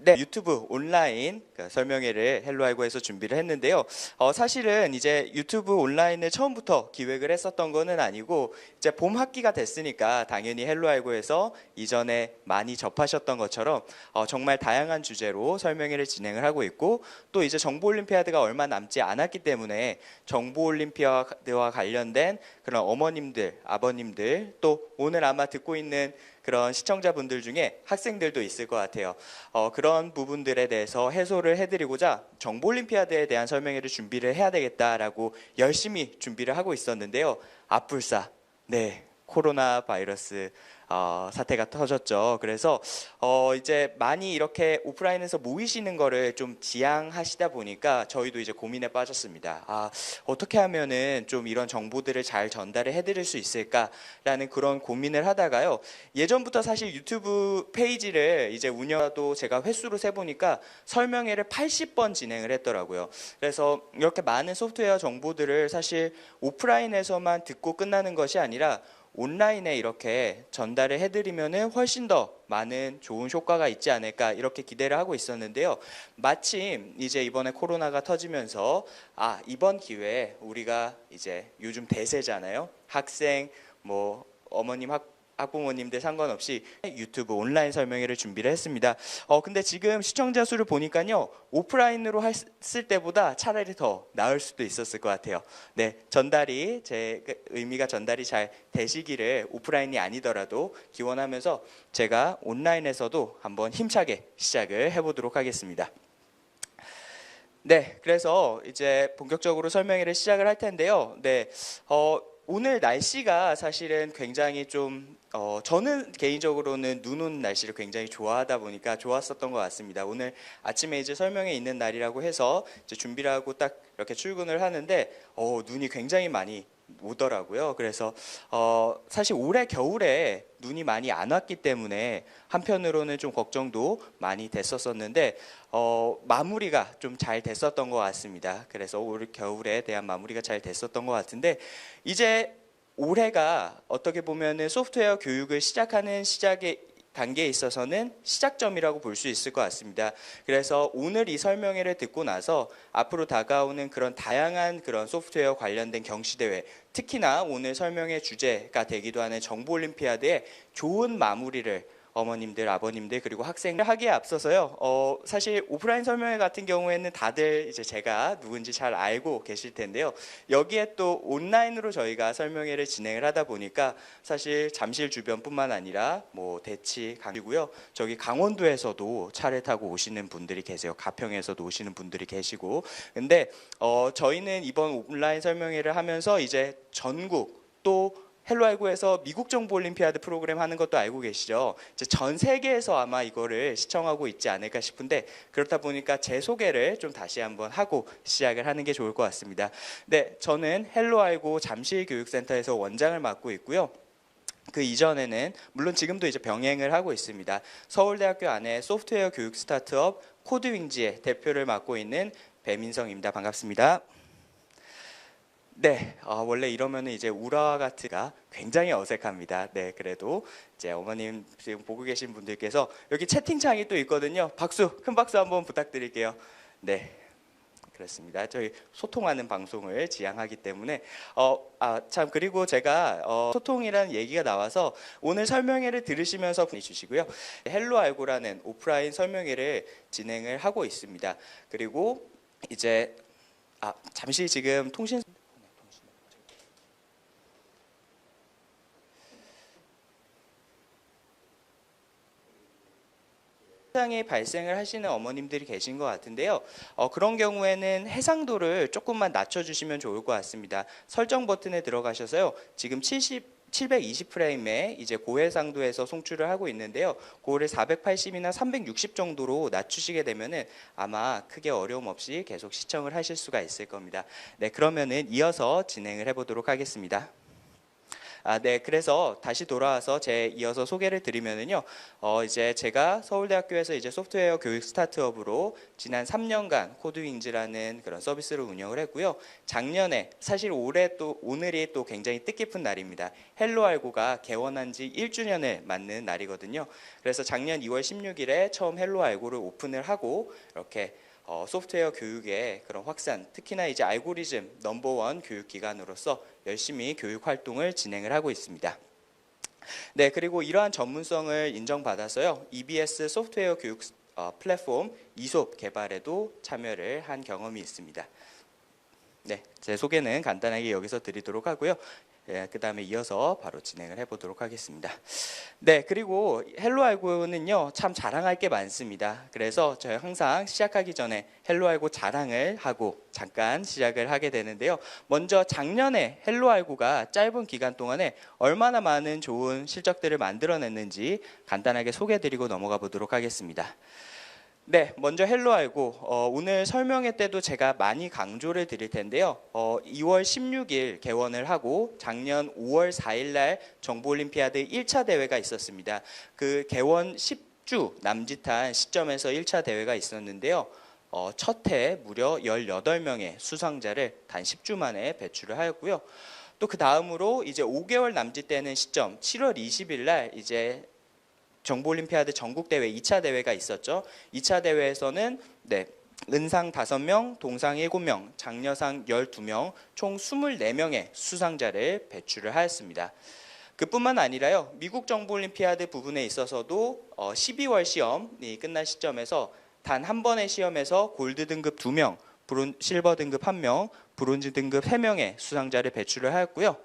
네, 유튜브 온라인 설명회를 헬로알고에서 준비를 했는데요. 사실은 이제 유튜브 온라인을 처음부터 기획을 했었던 거는 아니고 이제 봄 학기가 됐으니까 당연히 헬로알고에서 이전에 많이 접하셨던 것처럼 정말 다양한 주제로 설명회를 진행을 하고 있고 또 이제 정보올림피아드가 얼마 남지 않았기 때문에 정보올림피아드와 관련된 그런 어머님들, 아버님들 또 오늘 아마 듣고 있는 그런 시청자분들 중에 학생들도 있을 것 같아요. 그런 부분들에 대해서 해소를 해드리고자 정보올림피아드에 대한 설명회를 준비를 해야 되겠다라고 열심히 준비를 하고 있었는데요. 앞불사, 네, 코로나 바이러스 사태가 터졌죠. 그래서 이제 많이 이렇게 오프라인에서 모이시는 거를 좀 지양하시다 보니까 저희도 이제 고민에 빠졌습니다. 어떻게 하면은 좀 이런 정보들을 잘 전달을 해드릴 수 있을까라는 그런 고민을 하다가요. 예전부터 사실 유튜브 페이지를 이제 운영도 제가 횟수로 세보니까 설명회를 80번 진행을 했더라고요. 그래서 이렇게 많은 소프트웨어 정보들을 사실 오프라인에서만 듣고 끝나는 것이 아니라 온라인에 이렇게 전달을 해드리면은 훨씬 더 많은 좋은 효과가 있지 않을까 이렇게 기대를 하고 있었는데요. 마침 이제 이번에 코로나가 터지면서 이번 기회에 우리가 이제 요즘 대세잖아요. 학생, 뭐 어머님 학부모님들 상관없이 유튜브 온라인 설명회를 준비를 했습니다. 근데 지금 시청자 수를 보니까요. 오프라인으로 했을 때보다 차라리 더 나을 수도 있었을 것 같아요. 네, 제 의미가 전달이 잘 되시기를 오프라인이 아니더라도 기원하면서 제가 온라인에서도 한번 힘차게 시작을 해보도록 하겠습니다. 네, 그래서 이제 본격적으로 설명회를 시작을 할 텐데요. 네, 오늘 날씨가 사실은 굉장히 좀 저는 개인적으로는 눈 오는 날씨를 굉장히 좋아하다 보니까 좋았었던 것 같습니다. 오늘 아침에 이제 설명회 있는 날이라고 해서 이제 준비를 하고 딱 이렇게 출근을 하는데 눈이 굉장히 많이 오더라고요. 그래서 사실 올해 겨울에 눈이 많이 안 왔기 때문에 한편으로는 좀 걱정도 많이 됐었었는데 마무리가 좀 잘 됐었던 것 같습니다. 그래서 올 겨울에 대한 마무리가 잘 됐었던 것 같은데 이제 올해가 어떻게 보면은 소프트웨어 교육을 시작하는 시작의 단계에 있어서는 시작점이라고 볼 수 있을 것 같습니다. 그래서 오늘 이 설명회를 듣고 나서 앞으로 다가오는 그런 다양한 그런 소프트웨어 관련된 경시대회, 특히나 오늘 설명회 주제가 되기도 하는 정보올림피아드의 좋은 마무리를 어머님들, 아버님들 그리고 학생들 하기에 앞서서요. 사실 오프라인 설명회 같은 경우에는 다들 이제 제가 누군지 잘 알고 계실 텐데요. 여기에 또 온라인으로 저희가 설명회를 진행을 하다 보니까 사실 잠실 주변뿐만 아니라 뭐 대치, 강이고요. 저기 강원도에서도 차를 타고 오시는 분들이 계세요. 가평에서도 오시는 분들이 계시고. 근데 저희는 이번 온라인 설명회를 하면서 이제 전국 또 헬로알고에서 미국 정보 올림피아드 프로그램 하는 것도 알고 계시죠? 이제 전 세계에서 아마 이거를 시청하고 있지 않을까 싶은데 그렇다 보니까 제 소개를 좀 다시 한번 하고 시작을 하는 게 좋을 것 같습니다. 네, 저는 헬로알고 잠실교육센터에서 원장을 맡고 있고요. 그 이전에는 물론 지금도 이제 병행을 하고 있습니다. 서울대학교 안에 소프트웨어 교육 스타트업 코드윙즈의 대표를 맡고 있는 배민성입니다. 반갑습니다. 네, 원래 이러면은 이제 우라와 같이가 굉장히 어색합니다. 네, 그래도 이제 어머님 지금 보고 계신 분들께서 여기 채팅창이 또 있거든요. 박수, 큰 박수 한번 부탁드릴게요. 네, 그렇습니다. 저희 소통하는 방송을 지향하기 때문에 참 그리고 제가 소통이라는 얘기가 나와서 오늘 설명회를 들으시면서 보내주시고요. 헬로 알고라는 오프라인 설명회를 진행을 하고 있습니다. 그리고 이제 잠시 지금 통신 해상이 발생을 하시는 어머님들이 계신 것 같은데요. 그런 경우에는 해상도를 조금만 낮춰주시면 좋을 것 같습니다. 설정 버튼에 들어가셔서요. 지금 720프레임에 이제 고해상도에서 송출을 하고 있는데요. 그거를 480이나 360 정도로 낮추시게 되면은 아마 크게 어려움 없이 계속 시청을 하실 수가 있을 겁니다. 네, 그러면은 이어서 진행을 해보도록 하겠습니다. 네, 그래서 다시 돌아와서 이어서 소개를 드리면은요, 이제 제가 서울대학교에서 이제 소프트웨어 교육 스타트업으로 지난 3년간 코드윙즈라는 그런 서비스를 운영을 했고요. 작년에 사실 올해 또 오늘이 또 굉장히 뜻깊은 날입니다. 헬로알고가 개원한 지 1주년을 맞는 날이거든요. 그래서 작년 2월 16일에 처음 헬로알고를 오픈을 하고 이렇게 소프트웨어 교육의 그런 확산, 특히나 이제 알고리즘 넘버원 교육 기관으로서 열심히 교육 활동을 진행을 하고 있습니다. 네, 그리고 이러한 전문성을 인정받아서요, EBS 소프트웨어 교육 플랫폼 이솝 개발에도 참여를 한 경험이 있습니다. 네, 제 소개는 간단하게 여기서 드리도록 하고요. 그 다음에 이어서 바로 진행을 해보도록 하겠습니다. 네, 그리고 헬로알고는요, 참 자랑할 게 많습니다. 그래서 저희 항상 시작하기 전에 헬로알고 자랑을 하고 잠깐 시작을 하게 되는데요. 먼저 작년에 헬로알고가 짧은 기간 동안에 얼마나 많은 좋은 실적들을 만들어냈는지 간단하게 소개해드리고 넘어가 보도록 하겠습니다. 네, 먼저 헬로알고 오늘 설명회 때도 제가 많이 강조를 드릴 텐데요. 2월 16일 개원을 하고 작년 5월 4일 날 정보올림피아드 1차 대회가 있었습니다. 그 개원 10주 남짓한 시점에서 1차 대회가 있었는데요. 첫 해 무려 18명의 수상자를 단 10주 만에 배출을 하였고요. 또 그 다음으로 이제 5개월 남짓되는 시점 7월 20일 날 이제 정보올림피아드 전국대회 2차 대회가 있었죠. 2차 대회에서는 은상 5명, 동상 7명, 장려상 12명, 총 24명의 수상자를 배출을 하였습니다. 그뿐만 아니라요, 미국 정보올림피아드 부분에 있어서도 12월 시험이 끝난 시점에서 단 한 번의 시험에서 골드 등급 2명, 실버 등급 1명, 브론즈 등급 3명의 수상자를 배출을 하였고요.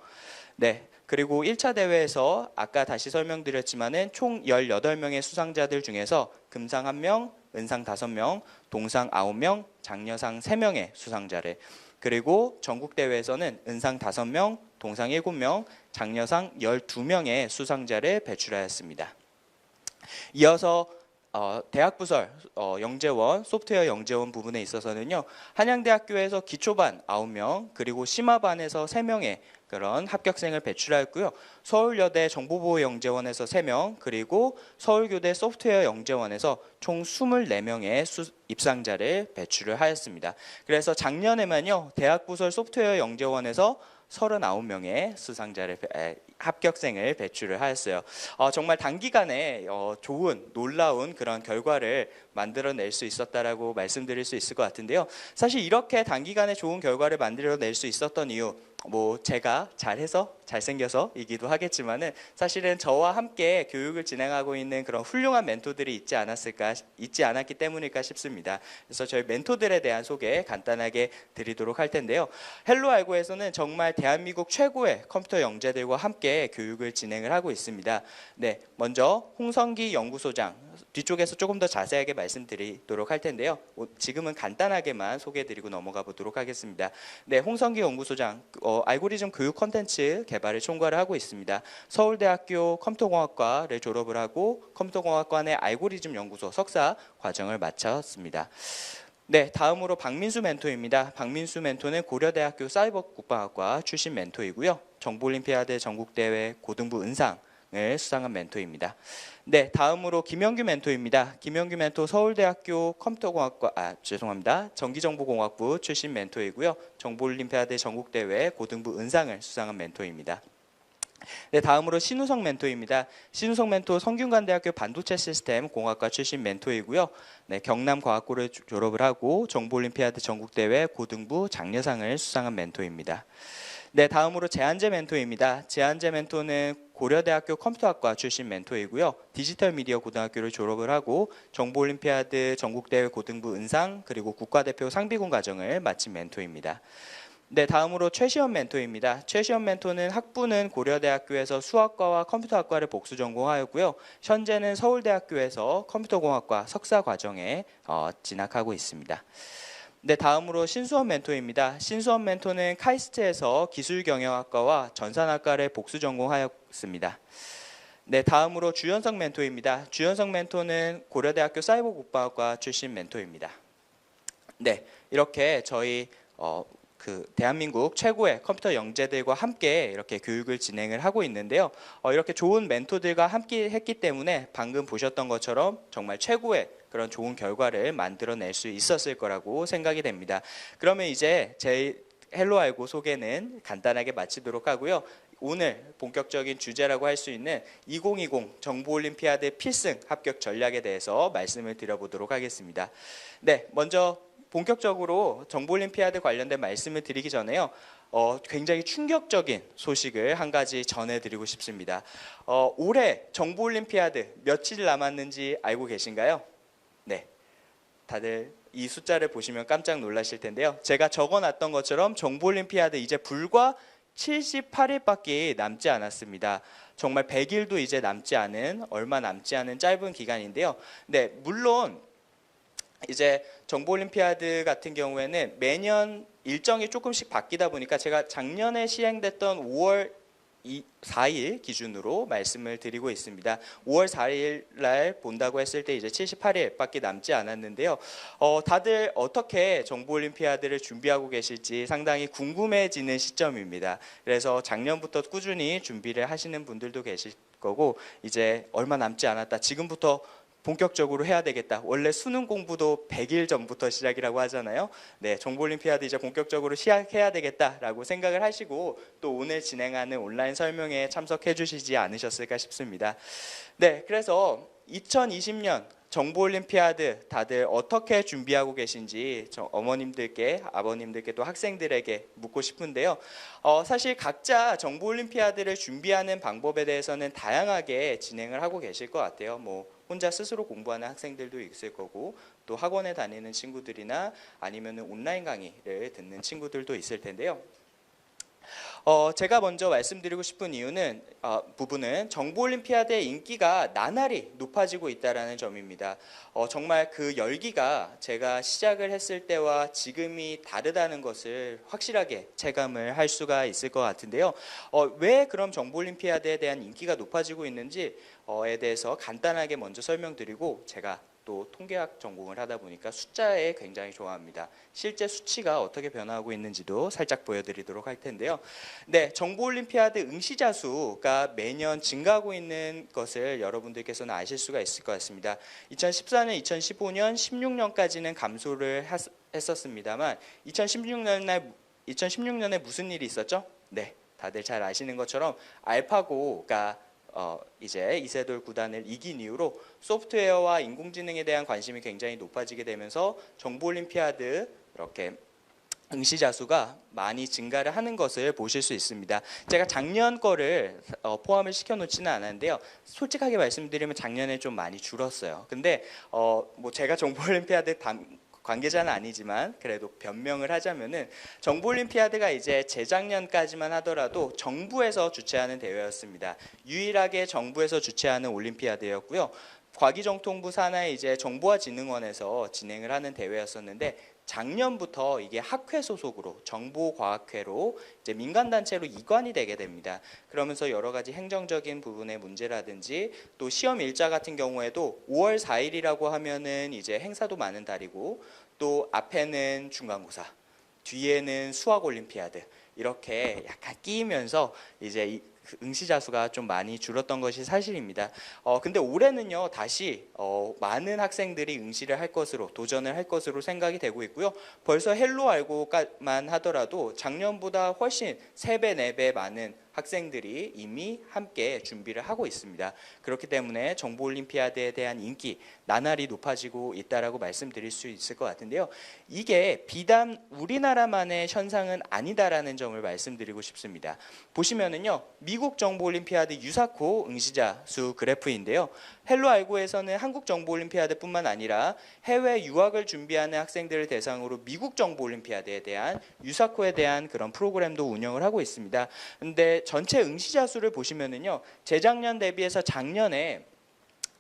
네. 그리고 1차 대회에서 아까 다시 설명드렸지만은 총 18명의 수상자들 중에서 금상 1명, 은상 5명, 동상 9명, 장려상 3명의 수상자를, 그리고 전국대회에서는 은상 5명, 동상 7명, 장려상 12명의 수상자를 배출하였습니다. 이어서 대학부설 영재원, 소프트웨어 영재원 부분에 있어서는요, 한양대학교에서 기초반 9명, 그리고 심화반에서 3명의 그런 합격생을 배출하였고요. 서울여대 정보보호영재원에서 3명, 그리고 서울교대 소프트웨어 영재원에서 총 24명의 입상자를 배출을 하였습니다. 그래서 작년에만요, 대학부설 소프트웨어 영재원에서 39명의 합격생을 배출을 하였어요. 정말 단기간에 좋은 놀라운 그런 결과를 만들어낼 수 있었다라고 말씀드릴 수 있을 것 같은데요. 사실 이렇게 단기간에 좋은 결과를 만들어낼 수 있었던 이유, 제가 잘해서 잘생겨서이기도 하겠지만은 사실은 저와 함께 교육을 진행하고 있는 그런 훌륭한 멘토들이 있지 않았기 때문일까 싶습니다. 그래서 저희 멘토들에 대한 소개 간단하게 드리도록 할 텐데요. 헬로알고에서는 정말 대한민국 최고의 컴퓨터 영재들과 함께 교육을 진행을 하고 있습니다. 네, 먼저 홍성기 연구소장, 뒤쪽에서 조금 더 자세하게 말씀드리도록 할 텐데요. 지금은 간단하게만 소개해드리고 넘어가 보도록 하겠습니다. 네, 홍성기 연구소장, 알고리즘 교육 콘텐츠 개발을 총괄을 하고 있습니다. 서울대학교 컴퓨터공학과를 졸업을 하고 컴퓨터공학관의 알고리즘 연구소 석사 과정을 마쳤습니다. 네, 다음으로 박민수 멘토입니다. 박민수 멘토는 고려대학교 사이버국방학과 출신 멘토이고요. 정보올림피아드 전국대회 고등부 은상을 수상한 멘토입니다. 네, 다음으로 김영규 멘토입니다. 김영규 멘토 서울대학교 전기정보공학부 출신 멘토이고요. 정보올림피아드 전국대회 고등부 은상을 수상한 멘토입니다. 네, 다음으로 신우성 멘토입니다. 신우성 멘토 성균관대학교 반도체 시스템 공학과 출신 멘토이고요. 네, 경남과학고를 졸업을 하고 정보올림피아드 전국대회 고등부 장려상을 수상한 멘토입니다. 네, 다음으로 제한재 멘토입니다. 제한재 멘토는 고려대학교 컴퓨터학과 출신 멘토이고요. 디지털 미디어 고등학교를 졸업을 하고 정보올림피아드 전국대회 고등부 은상, 그리고 국가대표 상비군 과정을 마친 멘토입니다. 네, 다음으로 최시현 멘토입니다. 최시현 멘토는 학부는 고려대학교에서 수학과와 컴퓨터학과를 복수 전공하였고요. 현재는 서울대학교에서 컴퓨터공학과 석사 과정에 진학하고 있습니다. 네, 다음으로 신수원 멘토입니다. 신수원 멘토는 카이스트에서 기술경영학과와 전산학과를 복수 전공하였습니다. 네, 다음으로 주현석 멘토입니다. 주현석 멘토는 고려대학교 사이버국방학과 출신 멘토입니다. 네, 이렇게 저희 대한민국 최고의 컴퓨터 영재들과 함께 이렇게 교육을 진행을 하고 있는데요. 이렇게 좋은 멘토들과 함께 했기 때문에 방금 보셨던 것처럼 정말 최고의 그런 좋은 결과를 만들어낼 수 있었을 거라고 생각이 됩니다. 그러면 이제 제 헬로 알고 소개는 간단하게 마치도록 하고요. 오늘 본격적인 주제라고 할 수 있는 2020 정보올림피아드 필승 합격 전략에 대해서 말씀을 드려보도록 하겠습니다. 네, 먼저 본격적으로 정보올림피아드 관련된 말씀을 드리기 전에요. 굉장히 충격적인 소식을 한 가지 전해드리고 싶습니다. 올해 정보올림피아드 며칠 남았는지 알고 계신가요? 네, 다들 이 숫자를 보시면 깜짝 놀라실 텐데요. 제가 적어놨던 것처럼 정보올림피아드 이제 불과 78일밖에 남지 않았습니다. 정말 100일도 이제 얼마 남지 않은 짧은 기간인데요. 네, 물론 이제 정보올림피아드 같은 경우에는 매년 일정이 조금씩 바뀌다 보니까 제가 작년에 시행됐던 5월 4일 기준으로 말씀을 드리고 있습니다. 5월 4일 날 본다고 했을 때 이제 78일밖에 남지 않았는데요. 다들 어떻게 정보올림피아드를 준비하고 계실지 상당히 궁금해지는 시점입니다. 그래서 작년부터 꾸준히 준비를 하시는 분들도 계실 거고 이제 얼마 남지 않았다. 지금부터 본격적으로 해야 되겠다. 원래 수능 공부도 100일 전부터 시작이라고 하잖아요. 네, 정보올림피아드 이제 본격적으로 시작해야 되겠다라고 생각을 하시고 또 오늘 진행하는 온라인 설명회에 참석해 주시지 않으셨을까 싶습니다. 네, 그래서 2020년 정보올림피아드 다들 어떻게 준비하고 계신지 어머님들께, 아버님들께 또 학생들에게 묻고 싶은데요. 사실 각자 정보올림피아드를 준비하는 방법에 대해서는 다양하게 진행을 하고 계실 것 같아요. 혼자 스스로 공부하는 학생들도 있을 거고 또 학원에 다니는 친구들이나 아니면 온라인 강의를 듣는 친구들도 있을 텐데요. 제가 먼저 말씀드리고 싶은 부분은 정보올림피아드의 인기가 나날이 높아지고 있다는 점입니다. 정말 그 열기가 제가 시작을 했을 때와 지금이 다르다는 것을 확실하게 체감을 할 수가 있을 것 같은데요. 왜 그럼 정보올림피아드에 대한 인기가 높아지고 있는지에 대해서 간단하게 먼저 설명드리고 제가 또 통계학 전공을 하다 보니까 숫자에 굉장히 좋아합니다. 실제 수치가 어떻게 변화하고 있는지도 살짝 보여드리도록 할 텐데요. 네, 정보올림피아드 응시자 수가 매년 증가하고 있는 것을 여러분들께서는 아실 수가 있을 것 같습니다. 2014년, 2015년, 16년까지는 감소를 했었습니다만 2016년에 무슨 일이 있었죠? 네, 다들 잘 아시는 것처럼 알파고가 이제 이세돌 구단을 이긴 이후로 소프트웨어와 인공지능에 대한 관심이 굉장히 높아지게 되면서 정보올림피아드 이렇게 응시자 수가 많이 증가를 하는 것을 보실 수 있습니다. 제가 작년 거를 포함을 시켜놓지는 않았는데요. 솔직하게 말씀드리면 작년에 좀 많이 줄었어요. 근데 제가 정보올림피아드 관계자는 아니지만 그래도 변명을 하자면은 정보올림피아드가 이제 재작년까지만 하더라도 정부에서 주최하는 대회였습니다. 유일하게 정부에서 주최하는 올림피아드였고요. 과기정통부 산하의 이제 정보화진흥원에서 진행을 하는 대회였었는데 작년부터 이게 학회 소속으로 정보과학회로 이제 민간단체로 이관이 되게 됩니다. 그러면서 여러 가지 행정적인 부분의 문제라든지 또 시험 일자 같은 경우에도 5월 4일이라고 하면은 이제 행사도 많은 달이고 또 앞에는 중간고사, 뒤에는 수학올림피아드 이렇게 약간 끼이면서 이제 응시자 수가 좀 많이 줄었던 것이 사실입니다. 근데 올해는요 다시 많은 학생들이 응시를 할 것으로 도전을 할 것으로 생각이 되고 있고요. 벌써 헬로 알고만 하더라도 작년보다 훨씬 3배, 4배 많은 학생들이 이미 함께 준비를 하고 있습니다. 그렇기 때문에 정보올림피아드에 대한 인기 나날이 높아지고 있다라고 말씀드릴 수 있을 것 같은데요. 이게 비단 우리나라만의 현상은 아니다라는 점을 말씀드리고 싶습니다. 보시면은요, 미국 정보올림피아드 유사코 응시자 수 그래프인데요. 헬로 알고에서는 한국 정보올림피아드뿐만 아니라 해외 유학을 준비하는 학생들을 대상으로 미국 정보올림피아드에 대한 유사코에 대한 그런 프로그램도 운영을 하고 있습니다. 근데 전체 응시자 수를 보시면은요, 재작년 대비해서 작년에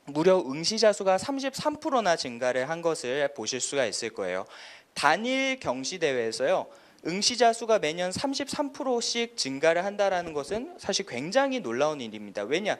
무려 응시자 수가 33%나 증가를 한 것을 보실 수가 있을 거예요. 단일 경시 대회에서요, 응시자 수가 매년 33%씩 증가를 한다라는 것은 사실 굉장히 놀라운 일입니다. 왜냐?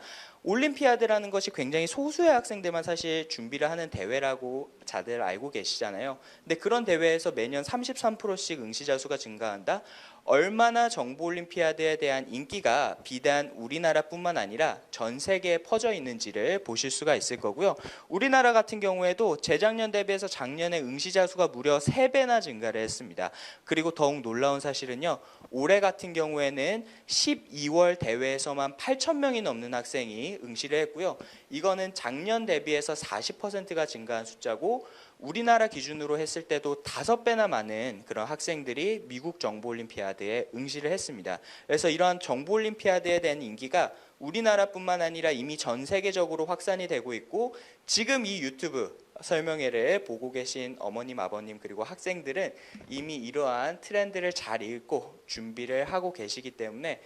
올림피아드라는 것이 굉장히 소수의 학생들만 사실 준비를 하는 대회라고 다들 알고 계시잖아요. 근데 그런 대회에서 매년 33%씩 응시자 수가 증가한다? 얼마나 정보올림피아드에 대한 인기가 비단 우리나라뿐만 아니라 전 세계에 퍼져 있는지를 보실 수가 있을 거고요. 우리나라 같은 경우에도 재작년 대비해서 작년에 응시자 수가 무려 3배나 증가를 했습니다. 그리고 더욱 놀라운 사실은요. 올해 같은 경우에는 12월 대회에서만 8,000명이 넘는 학생이 응시를 했고요. 이거는 작년 대비해서 40%가 증가한 숫자고 우리나라 기준으로 했을 때도 5배나 많은 그런 학생들이 미국 정보올림피아드에 응시를 했습니다. 그래서 이러한 정보올림피아드에 대한 인기가 우리나라뿐만 아니라 이미 전 세계적으로 확산이 되고 있고 지금 이 유튜브 설명회를 보고 계신 어머님, 아버님 그리고 학생들은 이미 이러한 트렌드를 잘 읽고 준비를 하고 계시기 때문에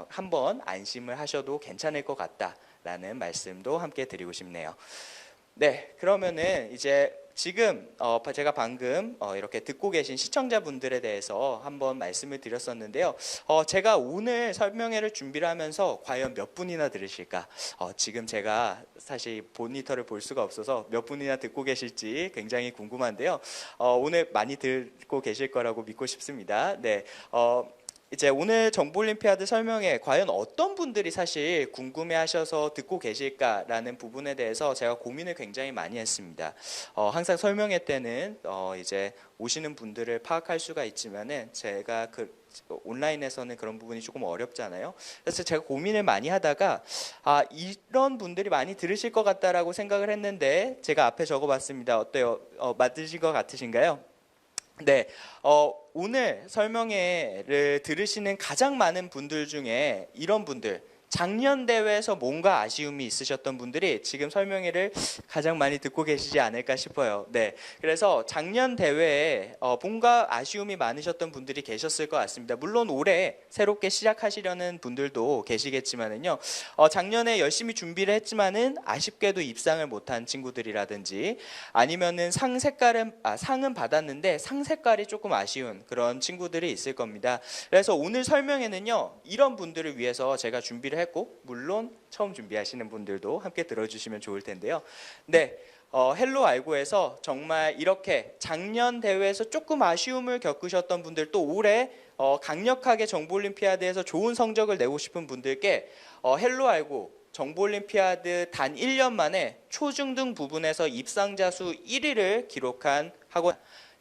한번 안심을 하셔도 괜찮을 것 같다라는 말씀도 함께 드리고 싶네요. 네, 그러면은 이제 지금 제가 방금 이렇게 듣고 계신 시청자분들에 대해서 한번 말씀을 드렸었는데요. 제가 오늘 설명회를 준비를 하면서 과연 몇 분이나 들으실까? 지금 제가 사실 모니터를 볼 수가 없어서 몇 분이나 듣고 계실지 굉장히 궁금한데요. 오늘 많이 듣고 계실 거라고 믿고 싶습니다. 네. 이제 오늘 정보올림피아드 설명회 과연 어떤 분들이 사실 궁금해하셔서 듣고 계실까라는 부분에 대해서 제가 고민을 굉장히 많이 했습니다. 항상 설명회 때는 이제 오시는 분들을 파악할 수가 있지만은 제가 온라인에서는 그런 부분이 조금 어렵잖아요. 그래서 제가 고민을 많이 하다가 이런 분들이 많이 들으실 것 같다라고 생각을 했는데 제가 앞에 적어봤습니다. 어때요? 맞으신 것 같으신가요? 네, 오늘 설명회를 들으시는 가장 많은 분들 중에 이런 분들, 작년 대회에서 뭔가 아쉬움이 있으셨던 분들이 지금 설명회를 가장 많이 듣고 계시지 않을까 싶어요. 네, 그래서 작년 대회에 뭔가 아쉬움이 많으셨던 분들이 계셨을 것 같습니다. 물론 올해 새롭게 시작하시려는 분들도 계시겠지만은요. 작년에 열심히 준비를 했지만은 아쉽게도 입상을 못한 친구들이라든지 아니면은 상은 받았는데 상 색깔이 조금 아쉬운 그런 친구들이 있을 겁니다. 그래서 오늘 설명회는요. 이런 분들을 위해서 제가 준비를 했고 물론 처음 준비하시는 분들도 함께 들어주시면 좋을 텐데요. 네, 헬로 알고에서 정말 이렇게 작년 대회에서 조금 아쉬움을 겪으셨던 분들 또 올해 강력하게 정보올림피아드에서 좋은 성적을 내고 싶은 분들께 헬로 알고 정보올림피아드 단 1년 만에 초중등 부분에서 입상자 수 1위를 기록한 학원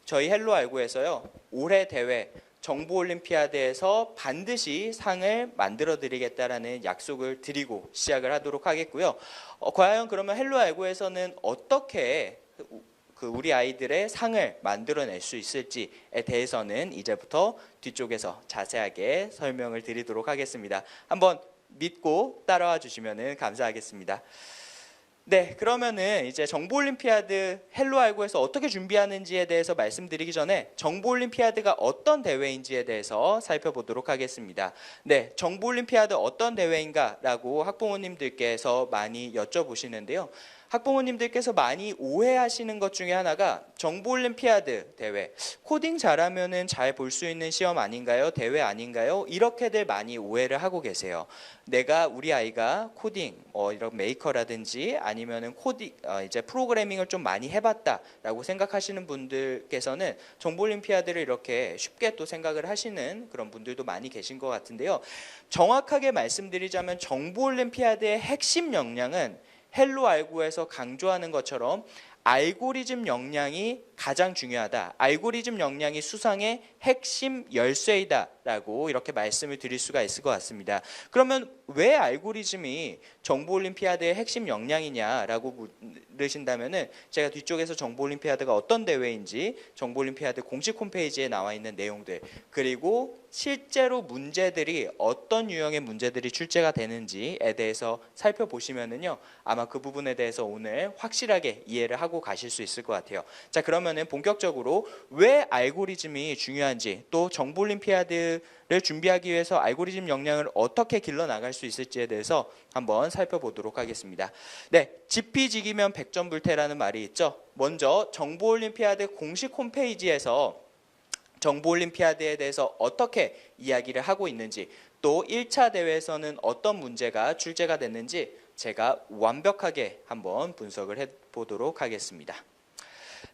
저희 헬로 알고에서요. 올해 대회 정보올림피아드에서 반드시 상을 만들어 드리겠다라는 약속을 드리고 시작을 하도록 하겠고요. 과연 그러면 헬로 알고에서는 어떻게 우리 아이들의 상을 만들어낼 수 있을지에 대해서는 이제부터 뒤쪽에서 자세하게 설명을 드리도록 하겠습니다. 한번 믿고 따라와 주시면 감사하겠습니다. 네, 그러면은 이제 정보올림피아드 헬로 알고에서 어떻게 준비하는지에 대해서 말씀드리기 전에 정보올림피아드가 어떤 대회인지에 대해서 살펴보도록 하겠습니다. 네, 정보올림피아드 어떤 대회인가라고 학부모님들께서 많이 여쭤보시는데요. 학부모님들께서 많이 오해하시는 것 중에 하나가 정보올림피아드 대회, 코딩 잘하면은 잘 볼 수 있는 시험 아닌가요? 대회 아닌가요? 이렇게들 많이 오해를 하고 계세요. 우리 아이가 코딩, 이런 메이커라든지 아니면은 이제 프로그래밍을 좀 많이 해봤다라고 생각하시는 분들께서는 정보올림피아드를 이렇게 쉽게 또 생각을 하시는 그런 분들도 많이 계신 것 같은데요. 정확하게 말씀드리자면 정보올림피아드의 핵심 역량은 헬로 알고에서 강조하는 것처럼 알고리즘 역량이 가장 중요하다. 알고리즘 역량이 수상의 핵심 열쇠이다라고 이렇게 말씀을 드릴 수가 있을 것 같습니다. 그러면 왜 알고리즘이 정보올림피아드의 핵심 역량이냐라고 물으신다면은 제가 뒤쪽에서 정보올림피아드가 어떤 대회인지 정보올림피아드 공식 홈페이지에 나와 있는 내용들 그리고 실제로 문제들이 어떤 유형의 문제들이 출제가 되는지에 대해서 살펴보시면은요 아마 그 부분에 대해서 오늘 확실하게 이해를 하고 가실 수 있을 것 같아요. 자, 그러면은 본격적으로 왜 알고리즘이 중요한지 또 정보올림피아드를 준비하기 위해서 알고리즘 역량을 어떻게 길러 나갈 수 있을지에 대해서 한번 살펴보도록 하겠습니다. 네, 지피지기면 백전불태라는 말이 있죠. 먼저 정보올림피아드 공식 홈페이지에서 정보올림피아드에 대해서 어떻게 이야기를 하고 있는지 또 1차 대회에서는 어떤 문제가 출제가 됐는지 제가 완벽하게 한번 분석을 해보도록 하겠습니다.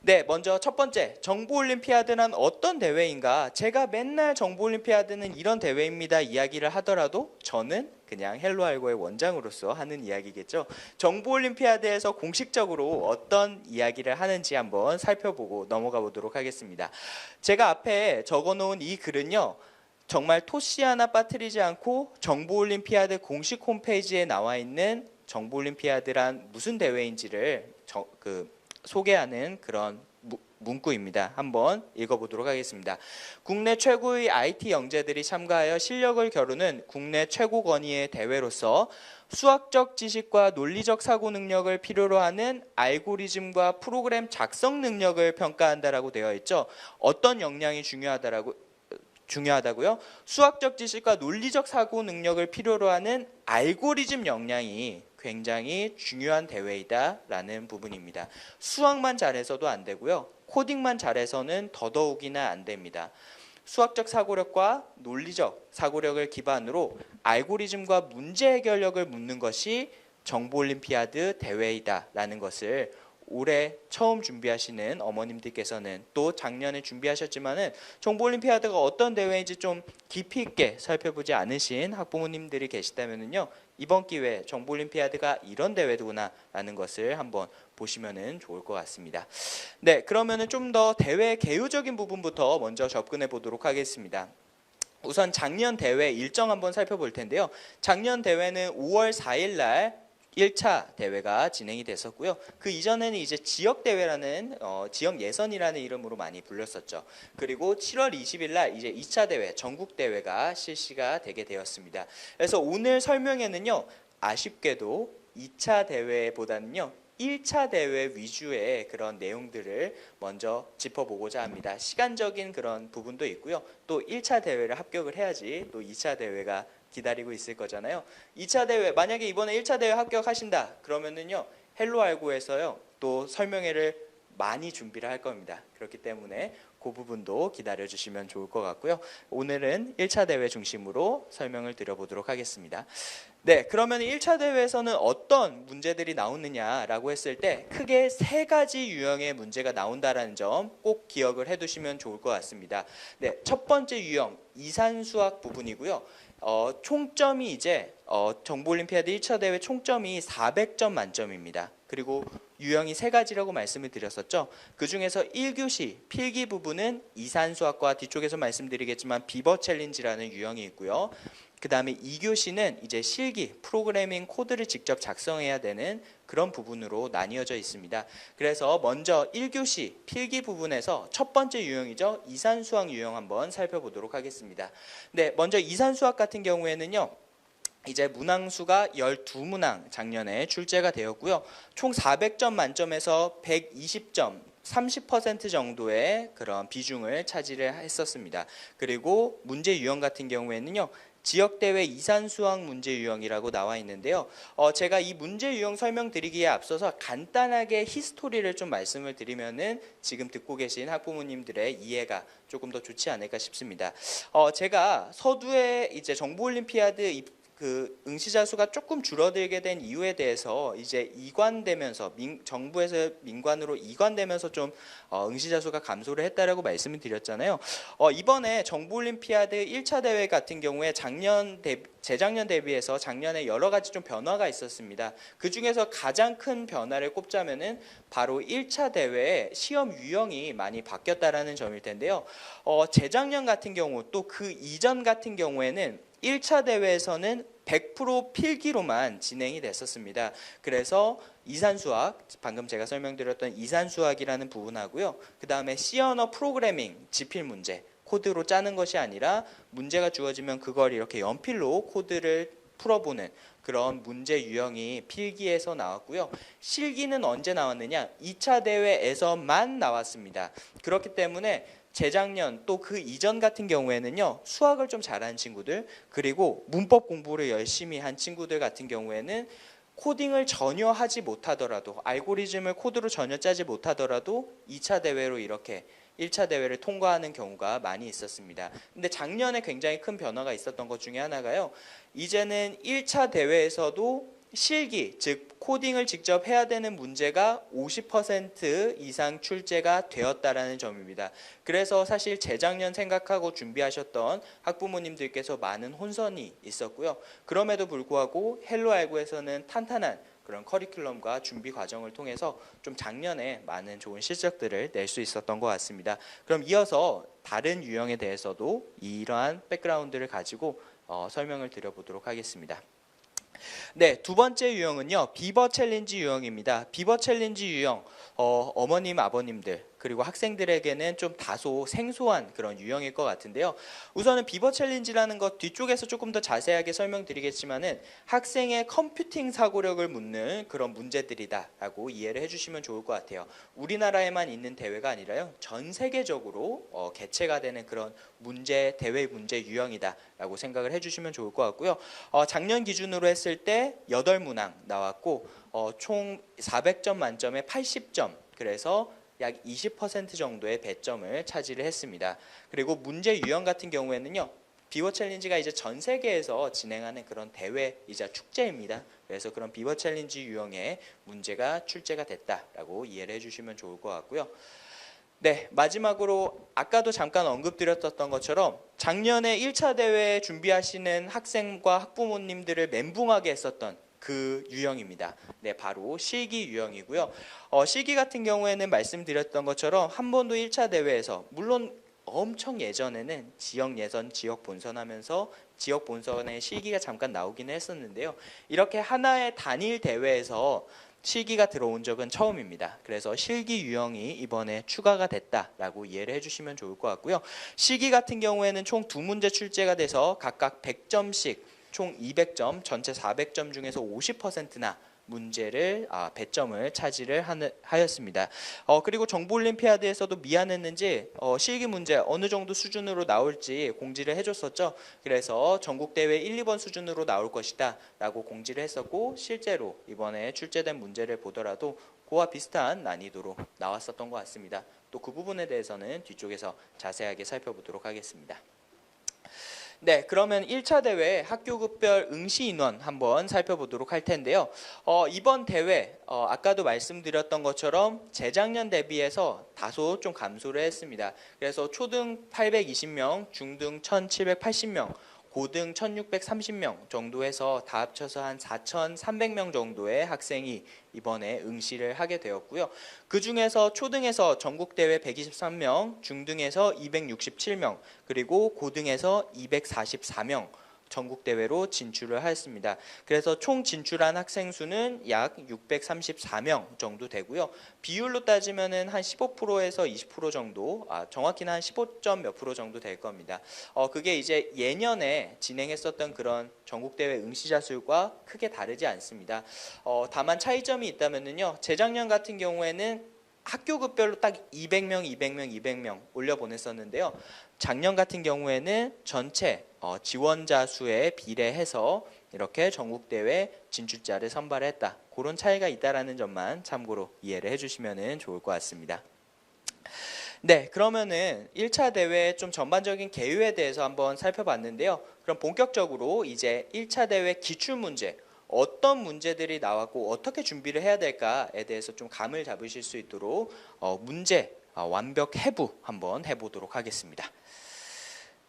네, 먼저 첫 번째, 정보올림피아드는 어떤 대회인가? 제가 맨날 정보올림피아드는 이런 대회입니다 이야기를 하더라도 저는 그냥 헬로알고의 원장으로서 하는 이야기겠죠. 정보올림피아드에서 공식적으로 어떤 이야기를 하는지 한번 살펴보고 넘어가 보도록 하겠습니다. 제가 앞에 적어놓은 이 글은요, 정말 토시 하나 빠뜨리지 않고 정보올림피아드 공식 홈페이지에 나와 있는 정보올림피아드란 무슨 대회인지를 소개하는 그런 문구입니다. 한번 읽어보도록 하겠습니다. 국내 최고의 IT 영재들이 참가하여 실력을 겨루는 국내 최고 권위의 대회로서 수학적 지식과 논리적 사고 능력을 필요로 하는 알고리즘과 프로그램 작성 능력을 평가한다라고 되어 있죠. 어떤 역량이 중요하다고요? 수학적 지식과 논리적 사고 능력을 필요로 하는 알고리즘 역량이 굉장히 중요한 대회이다라는 부분입니다. 수학만 잘해서도 안 되고요. 코딩만 잘해서는 더더욱이나 안 됩니다. 수학적 사고력과 논리적 사고력을 기반으로 알고리즘과 문제 해결력을 묻는 것이 정보올림피아드 대회이다라는 것을 올해 처음 준비하시는 어머님들께서는 또 작년에 준비하셨지만은 정보올림피아드가 어떤 대회인지 좀 깊이 있게 살펴보지 않으신 학부모님들이 계시다면은요, 이번 기회에 정보올림피아드가 이런 대회구나라는 것을 한번 보시면은 좋을 것 같습니다. 네, 그러면은 좀 더 대회 개요적인 부분부터 먼저 접근해 보도록 하겠습니다. 우선 작년 대회 일정 한번 살펴볼 텐데요. 작년 대회는 5월 4일 날 1차 대회가 진행이 됐었고요. 그 이전에는 이제 지역대회라는 지역 예선이라는 이름으로 많이 불렸었죠. 그리고 7월 20일 날 이제 2차 대회, 전국대회가 실시가 되게 되었습니다. 그래서 오늘 설명에는요, 아쉽게도 2차 대회보다는요, 1차 대회 위주의 그런 내용들을 먼저 짚어보고자 합니다. 시간적인 그런 부분도 있고요. 또 1차 대회를 합격을 해야지 또 2차 대회가 기다리고 있을 거잖아요. 2차 대회, 만약에 이번에 1차 대회 합격하신다 그러면은요, 헬로알고에서요 또 설명회를 많이 준비를 할 겁니다. 그렇기 때문에 그 부분도 기다려 주시면 좋을 것 같고요. 오늘은 1차 대회 중심으로 설명을 드려보도록 하겠습니다. 네, 그러면 1차 대회에서는 어떤 문제들이 나오느냐라고 했을 때 크게 3가지 유형의 문제가 나온다라는 점 꼭 기억을 해두시면 좋을 것 같습니다. 네, 첫 번째 유형, 이산수학 부분이고요. 총점이 이제 정보올림피아드 1차 대회 총점이 400점 만점입니다. 그리고 유형이 3가지라고 말씀을 드렸었죠. 그 중에서 1교시 필기 부분은 이산수학과 뒤쪽에서 말씀드리겠지만 비버 챌린지라는 유형이 있고요. 그 다음에 2교시는 이제 실기, 프로그래밍 코드를 직접 작성해야 되는 그런 부분으로 나뉘어져 있습니다. 그래서 먼저 1교시 필기 부분에서 첫 번째 유형이죠. 이산수학 유형 한번 살펴보도록 하겠습니다. 네, 먼저 이산수학 같은 경우에는요, 이제 문항수가 12문항 작년에 출제가 되었고요. 총 400점 만점에서 120점, 30% 정도의 그런 비중을 차지를 했었습니다. 그리고 문제 유형 같은 경우에는요, 지역대회 이산수학 문제 유형이라고 나와 있는데요. 제가 이 문제 유형 설명드리기에 앞서서 간단하게 히스토리를 좀 말씀을 드리면은 지금 듣고 계신 학부모님들의 이해가 조금 더 좋지 않을까 싶습니다. 제가 서두에 이제 정보올림피아드 그 응시자 수가 조금 줄어들게 된 이유에 대해서 이제 이관되면서 정부에서 민관으로 이관되면서 좀 응시자 수가 감소를 했다라고 말씀을 드렸잖아요. 이번에 정보올림피아드 1차 대회 같은 경우에 재작년 대비해서 작년에 여러 가지 좀 변화가 있었습니다. 그 중에서 가장 큰 변화를 꼽자면은 바로 1차 대회의 시험 유형이 많이 바뀌었다라는 점일 텐데요. 재작년 같은 경우 또 그 이전 같은 경우에는 1차 대회에서는 100% 필기로만 진행이 됐었습니다. 그래서 이산수학, 방금 제가 설명드렸던 이산수학이라는 부분하고요. 그 다음에 C언어 프로그래밍, 지필 문제, 코드로 짜는 것이 아니라 문제가 주어지면 그걸 이렇게 연필로 코드를 풀어보는 그런 문제 유형이 필기에서 나왔고요. 실기는 언제 나왔느냐? 2차 대회에서만 나왔습니다. 그렇기 때문에 재작년 또 그 이전 같은 경우에는요, 수학을 좀 잘하는 친구들, 그리고 문법 공부를 열심히 한 친구들 같은 경우에는 코딩을 전혀 하지 못하더라도, 알고리즘을 코드로 전혀 짜지 못하더라도 2차 대회로 이렇게 1차 대회를 통과하는 경우가 많이 있었습니다. 근데 작년에 굉장히 큰 변화가 있었던 것 중에 하나가요. 이제는 1차 대회에서도 실기, 즉 코딩을 직접 해야 되는 문제가 50% 이상 출제가 되었다라는 점입니다. 그래서 사실 재작년 생각하고 준비하셨던 학부모님들께서 많은 혼선이 있었고요. 그럼에도 불구하고 헬로알고에서는 탄탄한 그런 커리큘럼과 준비 과정을 통해서 좀 작년에 많은 좋은 실적들을 낼 수 있었던 것 같습니다. 그럼 이어서 다른 유형에 대해서도 이러한 백그라운드를 가지고 설명을 드려보도록 하겠습니다. 네, 두 번째 유형은요, 비버 챌린지 유형입니다. 비버 챌린지 유형, 어머님, 아버님들 그리고 학생들에게는 좀 다소 생소한 그런 유형일 것 같은데요. 우선은 비버 챌린지라는 것 뒤쪽에서 조금 더 자세하게 설명드리겠지만은 학생의 컴퓨팅 사고력을 묻는 그런 문제들이다라고 이해를 해주시면 좋을 것 같아요. 우리나라에만 있는 대회가 아니라요, 전 세계적으로 개최가 되는 그런 대회 문제 유형이다라고 생각을 해주시면 좋을 것 같고요. 작년 기준으로 했을 때 8문항 나왔고 총 400점 만점에 80점, 그래서 약 20% 정도의 배점을 차지를 했습니다. 그리고 문제 유형 같은 경우에는요, 비버 챌린지가 이제 전 세계에서 진행하는 그런 대회이자 축제입니다. 그래서 그런 비버 챌린지 유형의 문제가 출제가 됐다라고 이해를 해주시면 좋을 것 같고요. 네, 마지막으로 아까도 잠깐 언급드렸던 것처럼 작년에 1차 대회 준비하시는 학생과 학부모님들을 멘붕하게 했었던 그 유형입니다. 네, 바로 실기 유형이고요. 실기 같은 경우에는 말씀드렸던 것처럼 한 번도 1차 대회에서, 물론 엄청 예전에는 지역 예선, 지역 본선 하면서 지역 본선에 실기가 잠깐 나오기는 했었는데요. 이렇게 하나의 단일 대회에서 실기가 들어온 적은 처음입니다. 그래서 실기 유형이 이번에 추가가 됐다라고 이해를 해주시면 좋을 것 같고요. 실기 같은 경우에는 총 2문제 출제가 돼서 각각 100점씩 총 200점, 전체 400점 중에서 50%나 문제를 배점을 차지를 하였습니다. 그리고 정보올림피아드에서도 미안했는지 실기 문제 어느 정도 수준으로 나올지 공지를 해줬었죠. 그래서 전국대회 1, 2번 수준으로 나올 것이다 라고 공지를 했었고, 실제로 이번에 출제된 문제를 보더라도 그와 비슷한 난이도로 나왔었던 것 같습니다. 또 그 부분에 대해서는 뒤쪽에서 자세하게 살펴보도록 하겠습니다. 네, 그러면 1차 대회 학교급별 응시 인원 한번 살펴보도록 할 텐데요. 이번 대회 아까도 말씀드렸던 것처럼 재작년 대비해서 다소 좀 감소를 했습니다. 그래서 초등 820명, 중등 1780명, 고등 1630명 정도 해서 다 합쳐서 한 4300명 정도의 학생이 이번에 응시를 하게 되었고요. 그 중에서 초등에서 전국대회 123명, 중등에서 267명, 그리고 고등에서 244명 전국대회로 진출을 하였습니다. 그래서 총 진출한 학생 수는 약 634명 정도 되고요. 비율로 따지면은 한 15%에서 20% 정도, 정확히는 한 15점 몇 프로 정도 될 겁니다. 그게 이제 예년에 진행했었던 그런 전국대회 응시자 수가 크게 다르지 않습니다. 다만 차이점이 있다면은요, 재작년 같은 경우에는 학교급별로 딱 200명, 200명, 200명 올려보냈었는데요. 작년 같은 경우에는 전체 지원자 수에 비례해서 이렇게 전국대회 진출자를 선발했다. 그런 차이가 있다라는 점만 참고로 이해를 해주시면 좋을 것 같습니다. 네, 그러면은 1차 대회 좀 전반적인 개요에 대해서 한번 살펴봤는데요. 그럼 본격적으로 이제 1차 대회 기출문제, 어떤 문제들이 나왔고 어떻게 준비를 해야 될까에 대해서 좀 감을 잡으실 수 있도록 문제 완벽 해부 한번 해보도록 하겠습니다.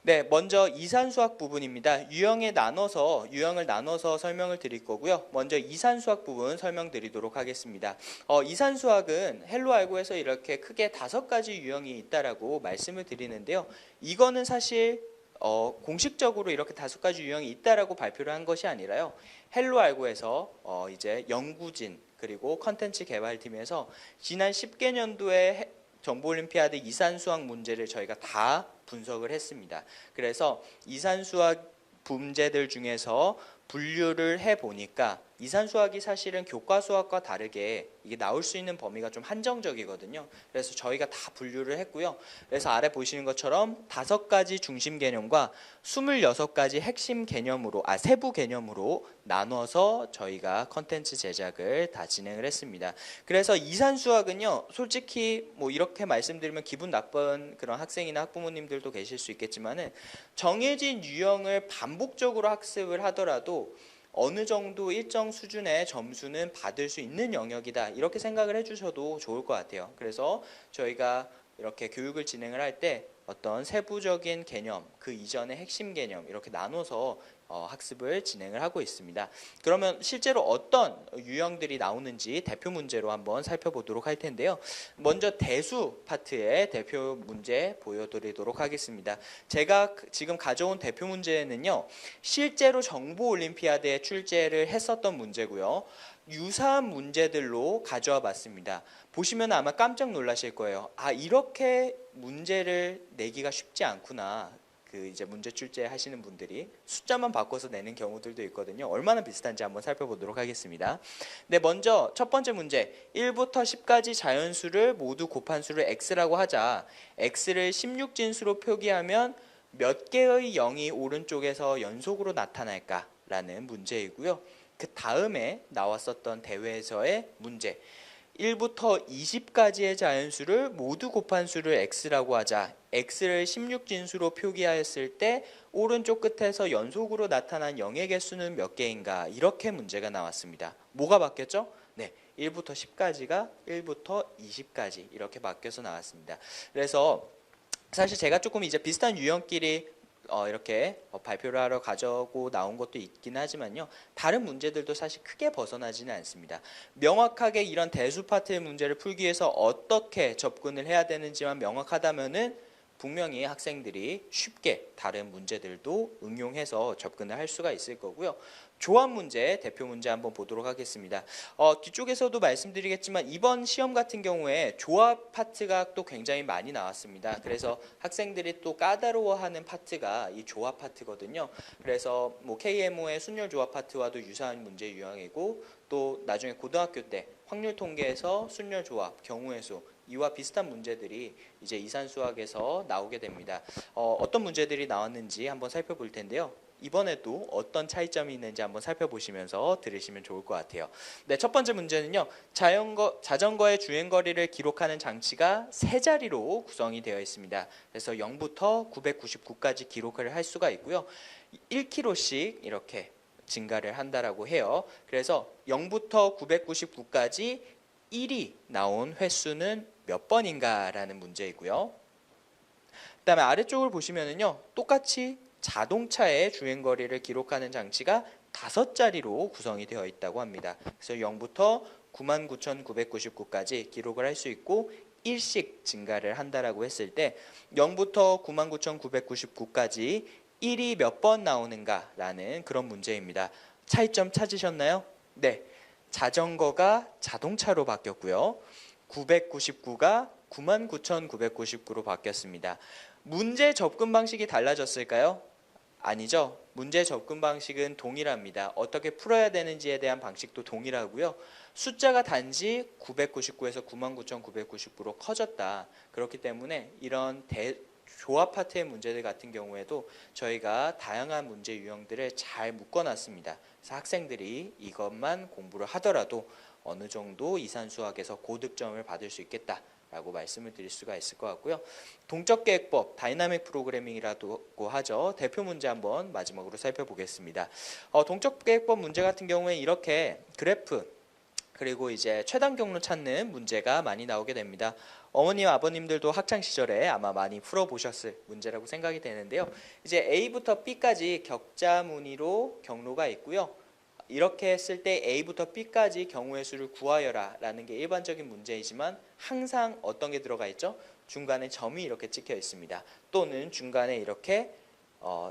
네, 먼저 이산수학 부분입니다. 유형을 나눠서 설명을 드릴 거고요. 먼저 이산수학 부분 설명드리도록 하겠습니다. 이산수학은 헬로알고에서 이렇게 크게 5가지 유형이 있다라고 말씀을 드리는데요. 이거는 사실 공식적으로 이렇게 5가지 유형이 있다라고 발표를 한 것이 아니라요. 헬로알고에서 이제 연구진 그리고 컨텐츠 개발팀에서 지난 10개년도에 정보올림피아드 이산수학 문제를 저희가 다 분석을 했습니다. 그래서 이산수학 문제들 중에서 분류를 해보니까 이산 수학이 사실은 교과 수학과 다르게 이게 나올 수 있는 범위가 좀 한정적이거든요. 그래서 저희가 다 분류를 했고요. 그래서 아래 보시는 것처럼 5가지 중심 개념과 26가지 핵심 개념으로 세부 개념으로 나눠서 저희가 컨텐츠 제작을 다 진행을 했습니다. 그래서 이산 수학은요, 솔직히 뭐 이렇게 말씀드리면 기분 나쁜 그런 학생이나 학부모님들도 계실 수 있겠지만은 정해진 유형을 반복적으로 학습을 하더라도 어느 정도 일정 수준의 점수는 받을 수 있는 영역이다, 이렇게 생각을 해주셔도 좋을 것 같아요. 그래서 저희가 이렇게 교육을 진행을 할 때 어떤 세부적인 개념, 그 이전의 핵심 개념 이렇게 나눠서 학습을 진행을 하고 있습니다. 그러면 실제로 어떤 유형들이 나오는지 대표 문제로 한번 살펴보도록 할 텐데요. 먼저 대수 파트의 대표 문제 보여드리도록 하겠습니다. 제가 지금 가져온 대표 문제는요, 실제로 정보 올림피아드에 출제를 했었던 문제고요. 유사한 문제들로 가져와 봤습니다. 보시면 아마 깜짝 놀라실 거예요. 이렇게 문제를 내기가 쉽지 않구나. 이제 문제 출제하시는 분들이 숫자만 바꿔서 내는 경우들도 있거든요. 얼마나 비슷한지 한번 살펴보도록 하겠습니다. 네, 먼저 첫 번째 문제, 1부터 10까지 자연수를 모두 곱한 수를 x라고 하자. x를 16진수로 표기하면 몇 개의 0이 오른쪽에서 연속으로 나타날까? 라는 문제이고요. 그 다음에 나왔었던 대회에서의 문제, 1부터 20까지의 자연수를 모두 곱한 수를 x라고 하자. x를 16진수로 표기하였을 때 오른쪽 끝에서 연속으로 나타난 0의 개수는 몇 개인가? 이렇게 문제가 나왔습니다. 뭐가 바뀌었죠? 네, 1부터 10까지가 1부터 20까지 이렇게 바뀌어서 나왔습니다. 그래서 사실 제가 조금 이제 비슷한 유형끼리 이렇게 발표를 하러 가져고 나온 것도 있긴 하지만요, 다른 문제들도 사실 크게 벗어나지는 않습니다. 명확하게 이런 대수 파트의 문제를 풀기 위해서 어떻게 접근을 해야 되는지만 명확하다면은 분명히 학생들이 쉽게 다른 문제들도 응용해서 접근을 할 수가 있을 거고요. 조합 문제, 대표 문제 한번 보도록 하겠습니다. 뒤쪽에서도 말씀드리겠지만 이번 시험 같은 경우에 조합 파트가 또 굉장히 많이 나왔습니다. 그래서 학생들이 또 까다로워하는 파트가 이 조합 파트거든요. 그래서 뭐 KMO의 순열 조합 파트와도 유사한 문제 유형이고, 또 나중에 고등학교 때 확률 통계에서 순열 조합, 경우의 수 이와 비슷한 문제들이 이제 이산 수학에서 나오게 됩니다. 어떤 문제들이 나왔는지 한번 살펴볼 텐데요. 이번에도 어떤 차이점이 있는지 한번 살펴보시면서 들으시면 좋을 것 같아요. 네, 첫 번째 문제는요, 자전거의 주행거리를 기록하는 장치가 세 자리로 구성이 되어 있습니다. 그래서 0부터 999까지 기록을 할 수가 있고요. 1km씩 이렇게 증가를 한다라고 해요. 그래서 0부터 999까지 1이 나온 횟수는 몇 번인가라는 문제이고요. 그 다음에 아래쪽을 보시면은요, 똑같이 자동차의 주행거리를 기록하는 장치가 5자리로 구성이 되어 있다고 합니다. 그래서 0부터 99,999까지 기록을 할 수 있고 1씩 증가를 한다라고 했을 때 0부터 99,999까지 1이 몇 번 나오는가라는 그런 문제입니다. 차이점 찾으셨나요? 네, 자전거가 자동차로 바뀌었고요. 999가 99,999로 바뀌었습니다. 문제 접근 방식이 달라졌을까요? 아니죠. 문제 접근 방식은 동일합니다. 어떻게 풀어야 되는지에 대한 방식도 동일하고요. 숫자가 단지 999에서 99,999로 커졌다. 그렇기 때문에 이런 조합 파트의 문제들 같은 경우에도 저희가 다양한 문제 유형들을 잘 묶어놨습니다. 그래서 학생들이 이것만 공부를 하더라도 어느 정도 이산 수학에서 고득점을 받을 수 있겠다라고 말씀을 드릴 수가 있을 것 같고요. 동적 계획법, 다이나믹 프로그래밍이라고 하죠. 대표 문제 한번 마지막으로 살펴보겠습니다. 동적 계획법 문제 같은 경우에 이렇게 그래프, 그리고 이제 최단 경로 찾는 문제가 많이 나오게 됩니다. 어머님, 아버님들도 학창 시절에 아마 많이 풀어보셨을 문제라고 생각이 되는데요. 이제 A부터 B까지 격자 무늬로 경로가 있고요. 이렇게 했을 때 A부터 B까지 경우의 수를 구하여라 라는 게 일반적인 문제이지만 항상 어떤 게 들어가 있죠? 중간에 점이 이렇게 찍혀 있습니다. 또는 중간에 이렇게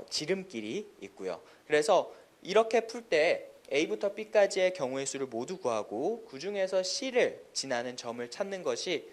지름길이 있고요. 그래서 이렇게 풀 때 A부터 B까지의 경우의 수를 모두 구하고 그 중에서 C를 지나는 점을 찾는 것이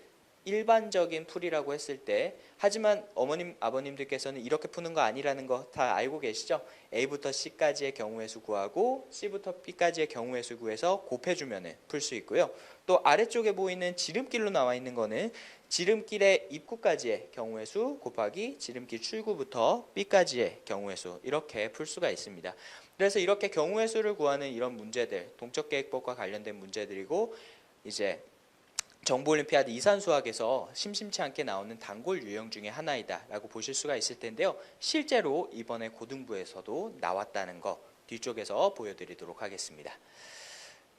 일반적인 풀이라고 했을 때, 하지만 어머님, 아버님들께서는 이렇게 푸는 거 아니라는 거 다 알고 계시죠? A부터 C까지의 경우의 수 구하고 C부터 B까지의 경우의 수 구해서 곱해주면 풀 수 있고요. 또 아래쪽에 보이는 지름길로 나와 있는 거는 지름길의 입구까지의 경우의 수 곱하기 지름길 출구부터 B까지의 경우의 수, 이렇게 풀 수가 있습니다. 그래서 이렇게 경우의 수를 구하는 이런 문제들, 동적계획법과 관련된 문제들이고, 이제 정보올림피아드 이산수학에서 심심치 않게 나오는 단골 유형 중에 하나이다 라고 보실 수가 있을 텐데요. 실제로 이번에 고등부에서도 나왔다는 거 뒤쪽에서 보여드리도록 하겠습니다.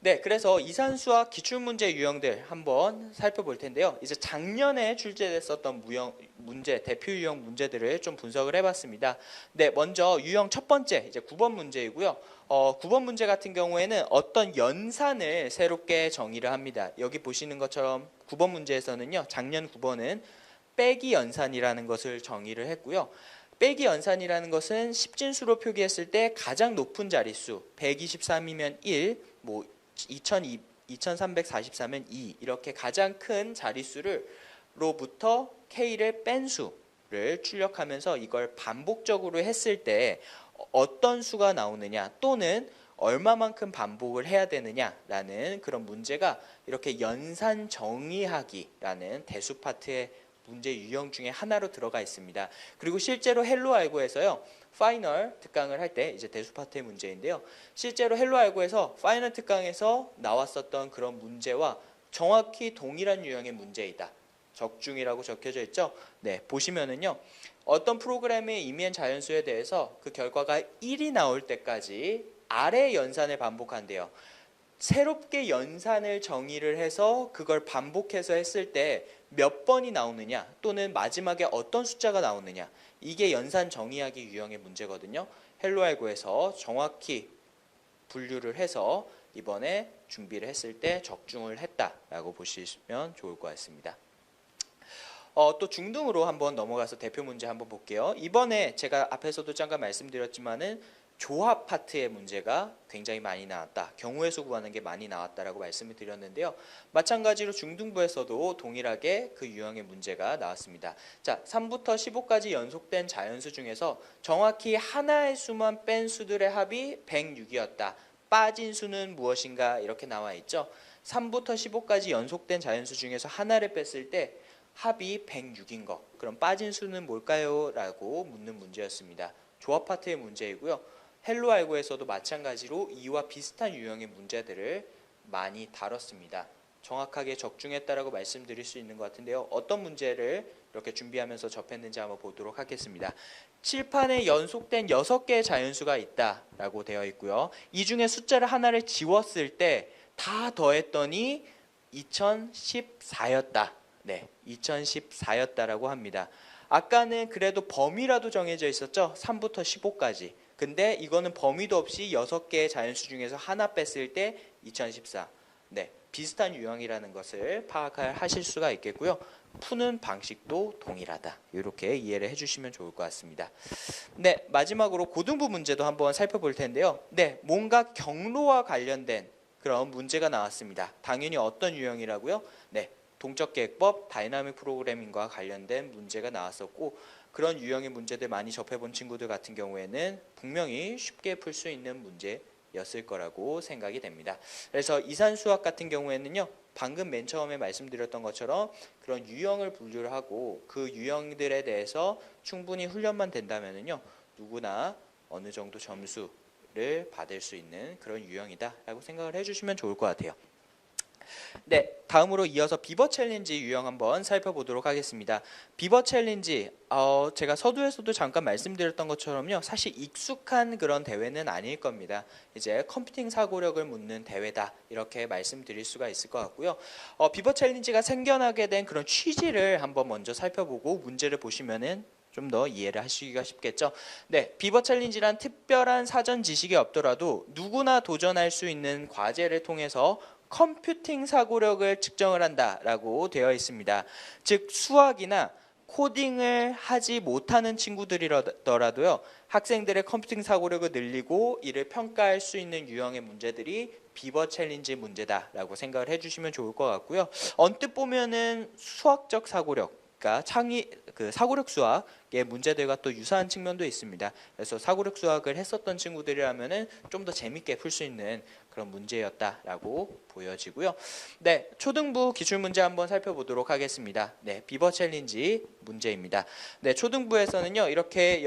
네, 그래서 이산수학 기출문제 유형들 한번 살펴볼 텐데요. 이제 작년에 출제됐었던 문제, 대표 유형 문제들을 좀 분석을 해봤습니다. 네, 먼저 유형 첫 번째, 이제 9번 문제이고요. 9번 문제 같은 경우에는 어떤 연산을 새롭게 정의를 합니다. 여기 보시는 것처럼 9번 문제에서는요, 작년 9번은 빼기 연산이라는 것을 정의를 했고요. 빼기 연산이라는 것은 십진수로 표기했을 때 가장 높은 자릿수 123이면 1, 2344면 2, 이렇게 가장 큰 자릿수로부터 K를 뺀 수를 출력하면서 이걸 반복적으로 했을 때 어떤 수가 나오느냐, 또는 얼마만큼 반복을 해야 되느냐라는 그런 문제가 이렇게 연산 정의하기라는 대수 파트의 문제 유형 중에 하나로 들어가 있습니다. 그리고 실제로 헬로 알고에서요, 파이널 특강을 할 때, 이제 대수 파트의 문제인데요, 실제로 헬로 알고에서 파이널 특강에서 나왔었던 그런 문제와 정확히 동일한 유형의 문제이다. 적중이라고 적혀져 있죠. 네, 보시면은요, 어떤 프로그램의 이미한 자연수에 대해서 그 결과가 1이 나올 때까지 아래 연산을 반복한대요. 새롭게 연산을 정의를 해서 그걸 반복해서 했을 때 몇 번이 나오느냐, 또는 마지막에 어떤 숫자가 나오느냐, 이게 연산 정의하기 유형의 문제거든요. 헬로 알고에서 정확히 분류를 해서 이번에 준비를 했을 때 적중을 했다라고 보시면 좋을 것 같습니다. 또 중등으로 한번 넘어가서 대표 문제 한번 볼게요. 이번에 제가 앞에서도 잠깐 말씀드렸지만은 조합 파트의 문제가 굉장히 많이 나왔다, 경우의 수 구하는 게 많이 나왔다라고 말씀을 드렸는데요. 마찬가지로 중등부에서도 동일하게 그 유형의 문제가 나왔습니다. 자, 3부터 15까지 연속된 자연수 중에서 정확히 하나의 수만 뺀 수들의 합이 106이었다. 빠진 수는 무엇인가, 이렇게 나와 있죠. 3부터 15까지 연속된 자연수 중에서 하나를 뺐을 때 합이 106인 것, 그럼 빠진 수는 뭘까요? 라고 묻는 문제였습니다. 조합 파트의 문제이고요. 헬로 알고에서도 마찬가지로 이와 비슷한 유형의 문제들을 많이 다뤘습니다. 정확하게 적중했다라고 말씀드릴 수 있는 것 같은데요. 어떤 문제를 이렇게 준비하면서 접했는지 한번 보도록 하겠습니다. 칠판에 연속된 6개의 자연수가 있다라고 되어 있고요. 이 중에 숫자를 하나를 지웠을 때 다 더했더니 2014였다. 네, 2014였다라고 합니다. 아까는 그래도 범위라도 정해져 있었죠. 3부터 15까지. 근데 이거는 범위도 없이 6개의 자연수 중에서 하나 뺐을 때 2014. 네, 비슷한 유형이라는 것을 파악하실 수가 있겠고요. 푸는 방식도 동일하다. 이렇게 이해를 해주시면 좋을 것 같습니다. 네, 마지막으로 고등부 문제도 한번 살펴볼 텐데요. 네, 뭔가 경로와 관련된 그런 문제가 나왔습니다. 당연히 어떤 유형이라고요? 네, 동적계획법, 다이나믹 프로그래밍과 관련된 문제가 나왔었고, 그런 유형의 문제들 많이 접해본 친구들 같은 경우에는 분명히 쉽게 풀 수 있는 문제였을 거라고 생각이 됩니다. 그래서 이산수학 같은 경우에는요, 방금 맨 처음에 말씀드렸던 것처럼 그런 유형을 분류를 하고 그 유형들에 대해서 충분히 훈련만 된다면요, 누구나 어느 정도 점수를 받을 수 있는 그런 유형이다라고 생각을 해주시면 좋을 것 같아요. 네, 다음으로 이어서 비버 챌린지 유형 한번 살펴보도록 하겠습니다. 비버 챌린지, 제가 서두에서도 잠깐 말씀드렸던 것처럼요, 사실 익숙한 그런 대회는 아닐 겁니다. 이제 컴퓨팅 사고력을 묻는 대회다, 이렇게 말씀드릴 수가 있을 것 같고요. 비버 챌린지가 생겨나게 된 그런 취지를 한번 먼저 살펴보고 문제를 보시면은 좀 더 이해를 하시기가 쉽겠죠. 네, 비버 챌린지란 특별한 사전 지식이 없더라도 누구나 도전할 수 있는 과제를 통해서 컴퓨팅 사고력을 측정을 한다라고 되어 있습니다. 즉 수학이나 코딩을 하지 못하는 친구들이더라도요, 학생들의 컴퓨팅 사고력을 늘리고 이를 평가할 수 있는 유형의 문제들이 비버 챌린지 문제다라고 생각을 해주시면 좋을 것 같고요. 언뜻 보면은 수학적 사고력, 그러니까 사고력 수학의 문제들과 또 유사한 측면도 있습니다. 그래서 사고력 수학을 했었던 친구들이라면은 좀 더 재밌게 풀 수 있는 그런 문제였다라고 보여지고요. 네, 초등부 기출 문제 한번 살펴보도록 하겠습니다. 네, 비버 챌린지 문제입니다. 네, 초등부에서는요 이렇게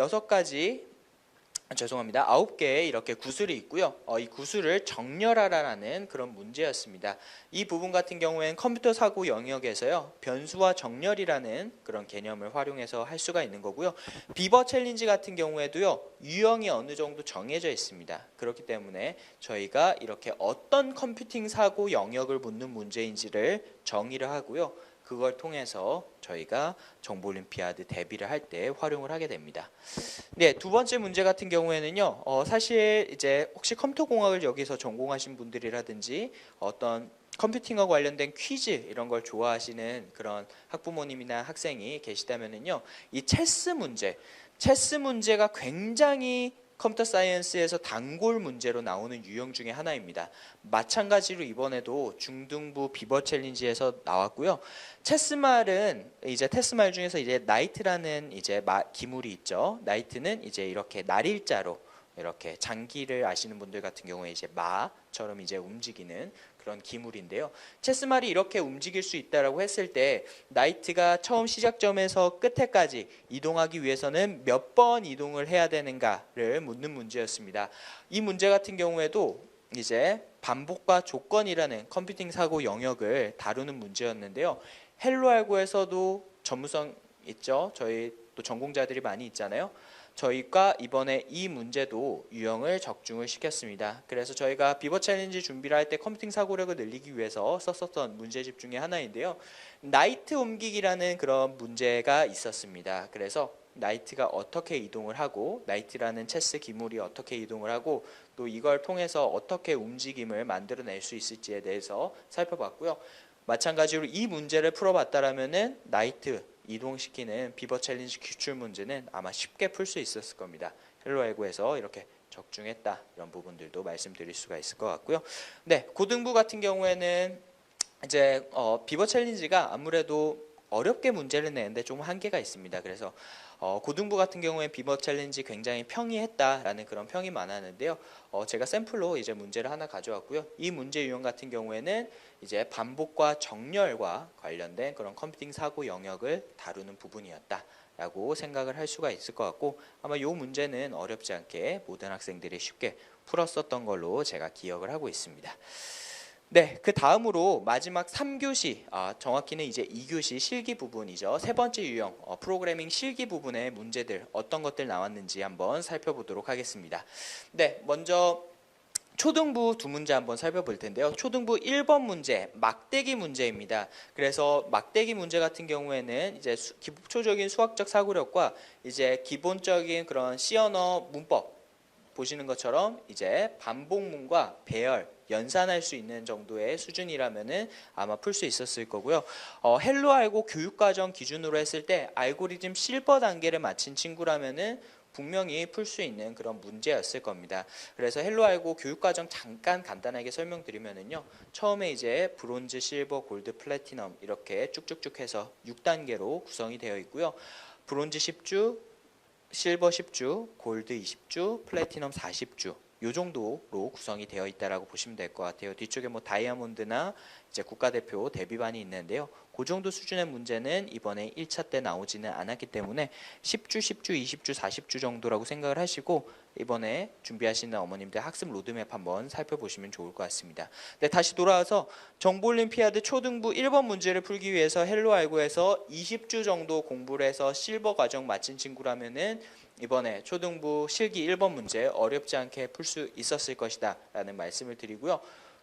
9개의 이렇게 구슬이 있고요. 이 구슬을 정렬하라라는 그런 문제였습니다. 이 부분 같은 경우에는 컴퓨터 사고 영역에서요. 변수와 정렬이라는 그런 개념을 활용해서 할 수가 있는 거고요. 비버 챌린지 같은 경우에도요. 유형이 어느 정도 정해져 있습니다. 그렇기 때문에 저희가 이렇게 어떤 컴퓨팅 사고 영역을 묻는 문제인지를 정의를 하고요. 그걸 통해서 저희가 정보올림피아드 대비를 할 때 활용을 하게 됩니다. 네, 두 번째 문제 같은 경우에는요. 사실 이제 혹시 컴퓨터공학을 여기서 전공하신 분들이라든지 어떤 컴퓨팅과 관련된 퀴즈 이런 걸 좋아하시는 그런 학부모님이나 학생이 계시다면은요. 이 체스 문제가 굉장히 컴퓨터 사이언스에서 단골 문제로 나오는 유형 중에 하나입니다. 마찬가지로 이번에도 중등부 비버 챌린지에서 나왔고요. 체스말은 이제 테스말 중에서 이제 나이트라는 이제 기물이 있죠. 나이트는 이제 이렇게 날일자로 이렇게 장기를 아시는 분들 같은 경우에 이제 마처럼 이제 움직이는 그런 기물인데요. 체스말이 이렇게 움직일 수 있다라고 했을 때 나이트가 처음 시작점에서 끝에까지 이동하기 위해서는 몇 번 이동을 해야 되는가를 묻는 문제였습니다. 이 문제 같은 경우에도 이제 반복과 조건이라는 컴퓨팅 사고 영역을 다루는 문제였는데요. 헬로알고에서도 전문성 있죠. 저희 또 전공자들이 많이 있잖아요. 저희가 이번에 이 문제도 유형을 적중을 시켰습니다. 그래서 저희가 비버 챌린지 준비를 할 때 컴퓨팅 사고력을 늘리기 위해서 썼었던 문제집 중에 하나인데요. 나이트 옮기기라는 그런 문제가 있었습니다. 그래서 나이트가 어떻게 이동을 하고 나이트라는 체스 기물이 어떻게 이동을 하고 또 이걸 통해서 어떻게 움직임을 만들어낼 수 있을지에 대해서 살펴봤고요. 마찬가지로 이 문제를 풀어봤다라면은 나이트 이동시키는 비버 챌린지 기출 문제는 아마 쉽게 풀 수 있었을 겁니다. 헬로알고에서 이렇게 적중했다 이런 부분들도 말씀드릴 수가 있을 것 같고요. 네, 고등부 같은 경우에는 이제 비버 챌린지가 아무래도 어렵게 문제를 내는데 좀 한계가 있습니다. 그래서 고등부 같은 경우에 비버 챌린지 굉장히 평이했다라는 그런 평이 많았는데요. 제가 샘플로 이제 문제를 하나 가져왔고요. 이 문제 유형 같은 경우에는 이제 반복과 정렬과 관련된 그런 컴퓨팅 사고 영역을 다루는 부분이었다라고 생각을 할 수가 있을 것 같고 아마 이 문제는 어렵지 않게 모든 학생들이 쉽게 풀었었던 걸로 제가 기억을 하고 있습니다. 네, 그 다음으로 마지막 3교시, 정확히는 이제 2교시 실기 부분이죠. 세 번째 유형, 프로그래밍 실기 부분의 문제들 어떤 것들 나왔는지 한번 살펴보도록 하겠습니다. 네, 먼저 초등부 두 문제 한번 살펴볼 텐데요. 초등부 1번 문제, 막대기 문제입니다. 그래서 막대기 문제 같은 경우에는 이제 기초적인 수학적 사고력과 이제 기본적인 그런 C 언어 문법 보시는 것처럼 이제 반복문과 배열, 연산할 수 있는 정도의 수준이라면은 아마 풀 수 있었을 거고요. 헬로알고 교육과정 기준으로 했을 때 알고리즘 실버 단계를 마친 친구라면은 분명히 풀 수 있는 그런 문제였을 겁니다. 그래서 헬로알고 교육과정 잠깐 간단하게 설명드리면은요. 처음에 이제 브론즈, 실버, 골드, 플래티넘 이렇게 쭉쭉쭉 해서 6단계로 구성이 되어 있고요. 브론즈 10주, 실버 10주, 골드 20주, 플래티넘 40주 요 정도로 구성이 되어 있다라고 보시면 될 것 같아요. 뒤쪽에 뭐 다이아몬드나 이제 국가대표 데뷔반이 있는데요. 그 정도 수준의 문제는 이번에 1차 때 나오지는 않았기 때문에 10주, 10주, 20주, 40주 정도라고 생각을 하시고 이번에 준비하시는 어머님들 학습 로드맵 한번 살펴보시면 좋을 것 같습니다. 네, 다시 돌아와서 정보올림피아드 초등부 1번 문제를 풀기 위해서 헬로알고에서 20주 정도 공부를 해서 실버 과정 마친 친구라면은 이번에 초등부 실기 1번 문제 어렵지 않게 풀 수 있었을 것이다 라는 말씀을 드리고요.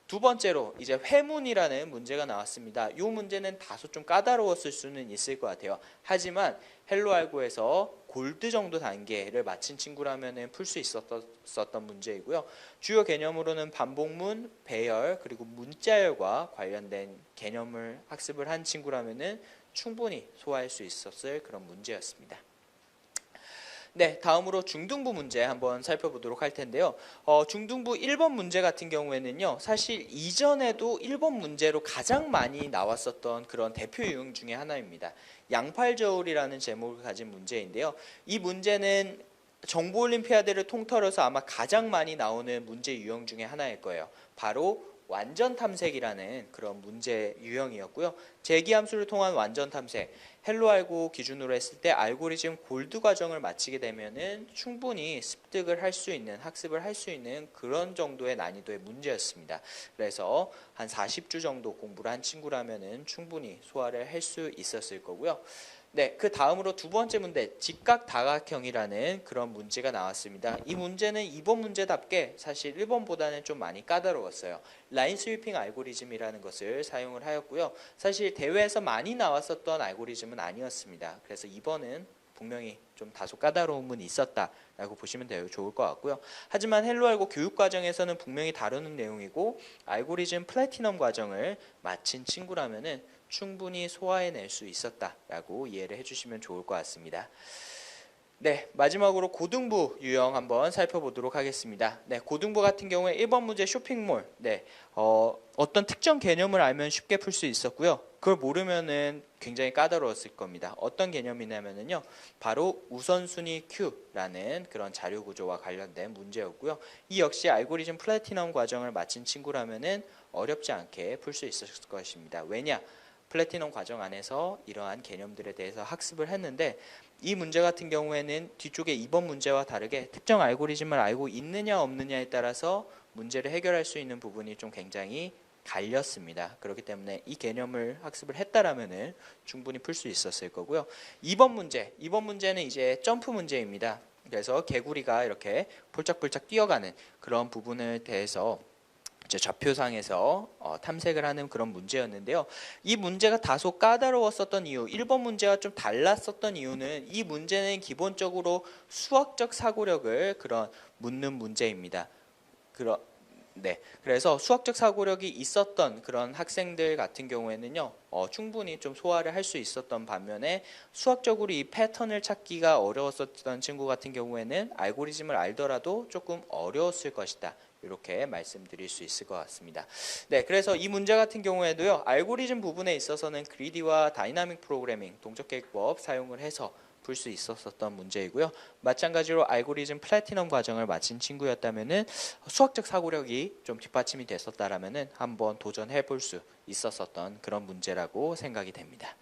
두 번째로 이제 회문이라는 문제가 나왔습니다. 이 문제는 다소 좀 까다로웠을 수는 있을 것 같아요. 하지만 헬로알고에서 골드 정도 단계를 마친 친구라면 풀 수 있었던 문제이고요. 주요 개념으로는 반복문, 배열, 그리고 문자열과 관련된 개념을 학습을 한 친구라면 충분히 소화할 수 있었을 그런 문제였습니다. 네, 다음으로 중등부 문제 한번 살펴보도록 할 텐데요. 중등부 1번 문제 같은 경우에는요, 사실 이전에도 1번 문제로 가장 많이 나왔었던 그런 대표 유형 중에 하나입니다. 양팔저울이라는 제목을 가진 문제인데요. 이 문제는 정보올림피아드를 통틀어서 아마 가장 많이 나오는 문제 유형 중에 하나일 거예요. 바로 완전 탐색이라는 그런 문제 유형이었고요. 재기함수를 통한 완전 탐색, 헬로 알고 기준으로 했을 때 알고리즘 골드 과정을 마치게 되면은 충분히 습득을 할 수 있는, 학습을 할 수 있는 그런 정도의 난이도의 문제였습니다. 그래서 한 40주 정도 공부를 한 친구라면은 충분히 소화를 할 수 있었을 거고요. 네, 그 다음으로 두 번째 문제, 직각다각형이라는 그런 문제가 나왔습니다. 이 문제는 2번 문제답게 사실 1번보다는 좀 많이 까다로웠어요. 라인 스위핑 알고리즘이라는 것을 사용을 하였고요. 사실 대회에서 많이 나왔었던 알고리즘은 아니었습니다. 그래서 2번은 분명히 좀 다소 까다로움은 있었다라고 보시면 좋을 것 같고요. 하지만 헬로 알고 교육 과정에서는 분명히 다루는 내용이고 알고리즘 플래티넘 과정을 마친 친구라면은 충분히 소화해낼 수 있었다라고 이해를 해주시면 좋을 것 같습니다. 네, 마지막으로 고등부 유형 한번 살펴보도록 하겠습니다. 네, 고등부 같은 경우에 1번 문제 쇼핑몰. 네, 어떤 특정 개념을 알면 쉽게 풀 수 있었고요. 그걸 모르면은 굉장히 까다로웠을 겁니다. 어떤 개념이냐면요, 바로 우선순위 Q라는 그런 자료 구조와 관련된 문제였고요. 이 역시 알고리즘 플래티넘 과정을 마친 친구라면은 어렵지 않게 풀 수 있었을 것입니다. 왜냐? 플래티넘 과정 안에서 이러한 개념들에 대해서 학습을 했는데 이 문제 같은 경우에는 뒤쪽에 2번 문제와 다르게 특정 알고리즘을 알고 있느냐 없느냐에 따라서 문제를 해결할 수 있는 부분이 좀 굉장히 갈렸습니다. 그렇기 때문에 이 개념을 학습을 했다라면은 충분히 풀 수 있었을 거고요. 2번 문제는 이제 점프 문제입니다. 그래서 개구리가 이렇게 폴짝폴짝 뛰어가는 그런 부분에 대해서 좌표상에서 탐색을 하는 그런 문제였는데요. 이 문제가 다소 까다로웠었던 이유, 1번 문제와 좀 달랐었던 이유는 이 문제는 기본적으로 수학적 사고력을 그런 묻는 문제입니다. 그래서 수학적 사고력이 있었던 그런 학생들 같은 경우에는요, 충분히 좀 소화를 할 수 있었던 반면에 수학적으로 이 패턴을 찾기가 어려웠었던 친구 같은 경우에는 알고리즘을 알더라도 조금 어려웠을 것이다. 이렇게 말씀드릴 수 있을 것 같습니다. 네, 그래서 이 문제 같은 경우에도요, 알고리즘 부분에 있어서는 그리디와 다이나믹 프로그래밍, 동적 계획법 사용을 해서 풀 수 있었던 문제이고요. 마찬가지로 알고리즘 플래티넘 과정을 마친 친구였다면은 수학적 사고력이 좀 뒷받침이 됐었다라면은 한번 도전해 볼 수 있었던 그런 문제라고 생각이 됩니다.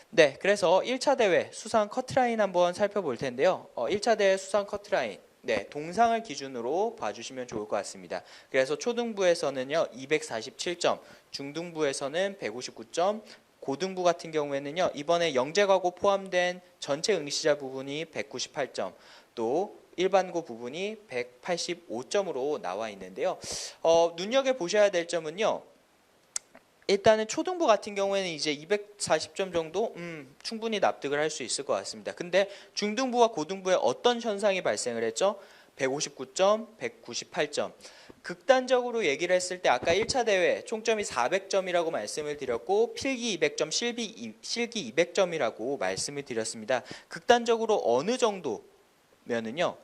네, 그래서 1차 대회 수상 커트라인 한번 살펴볼 텐데요. 1차 대회 수상 커트라인. 네, 동상을 기준으로 봐주시면 좋을 것 같습니다. 그래서 초등부에서는요 247점, 중등부에서는 159점, 고등부 같은 경우에는요 이번에 영재과고 포함된 전체 응시자 부분이 198점, 또 일반고 부분이 185점으로 나와 있는데요. 눈여겨 보셔야 될 점은요. 일단은 초등부 같은 경우에는 이제 240점 정도 충분히 납득을 할 수 있을 것 같습니다. 근데 중등부와 고등부에 어떤 현상이 발생을 했죠? 159점, 198점. 극단적으로 얘기를 했을 때 아까 1차 대회 총점이 400점이라고 말씀을 드렸고 필기 200점, 실기 200점이라고 말씀을 드렸습니다. 극단적으로 어느 정도면은요.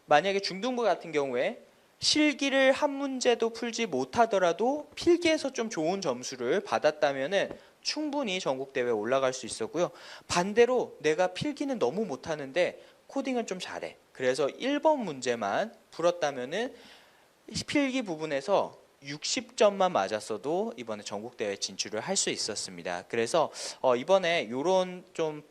만약에 중등부 같은 경우에 실기를 한 문제도 풀지 못하더라도 필기에서 좀 좋은 점수를 받았다면은 충분히 전국대회에 올라갈 수 있었고요. 반대로 내가 필기는 너무 못하는데 코딩은 좀 잘해. 그래서 1번 문제만 풀었다면은 필기 부분에서 60점만 맞았어도 이번에 전국대회 진출을 할 수 있었습니다. 그래서 이번에 이런 좀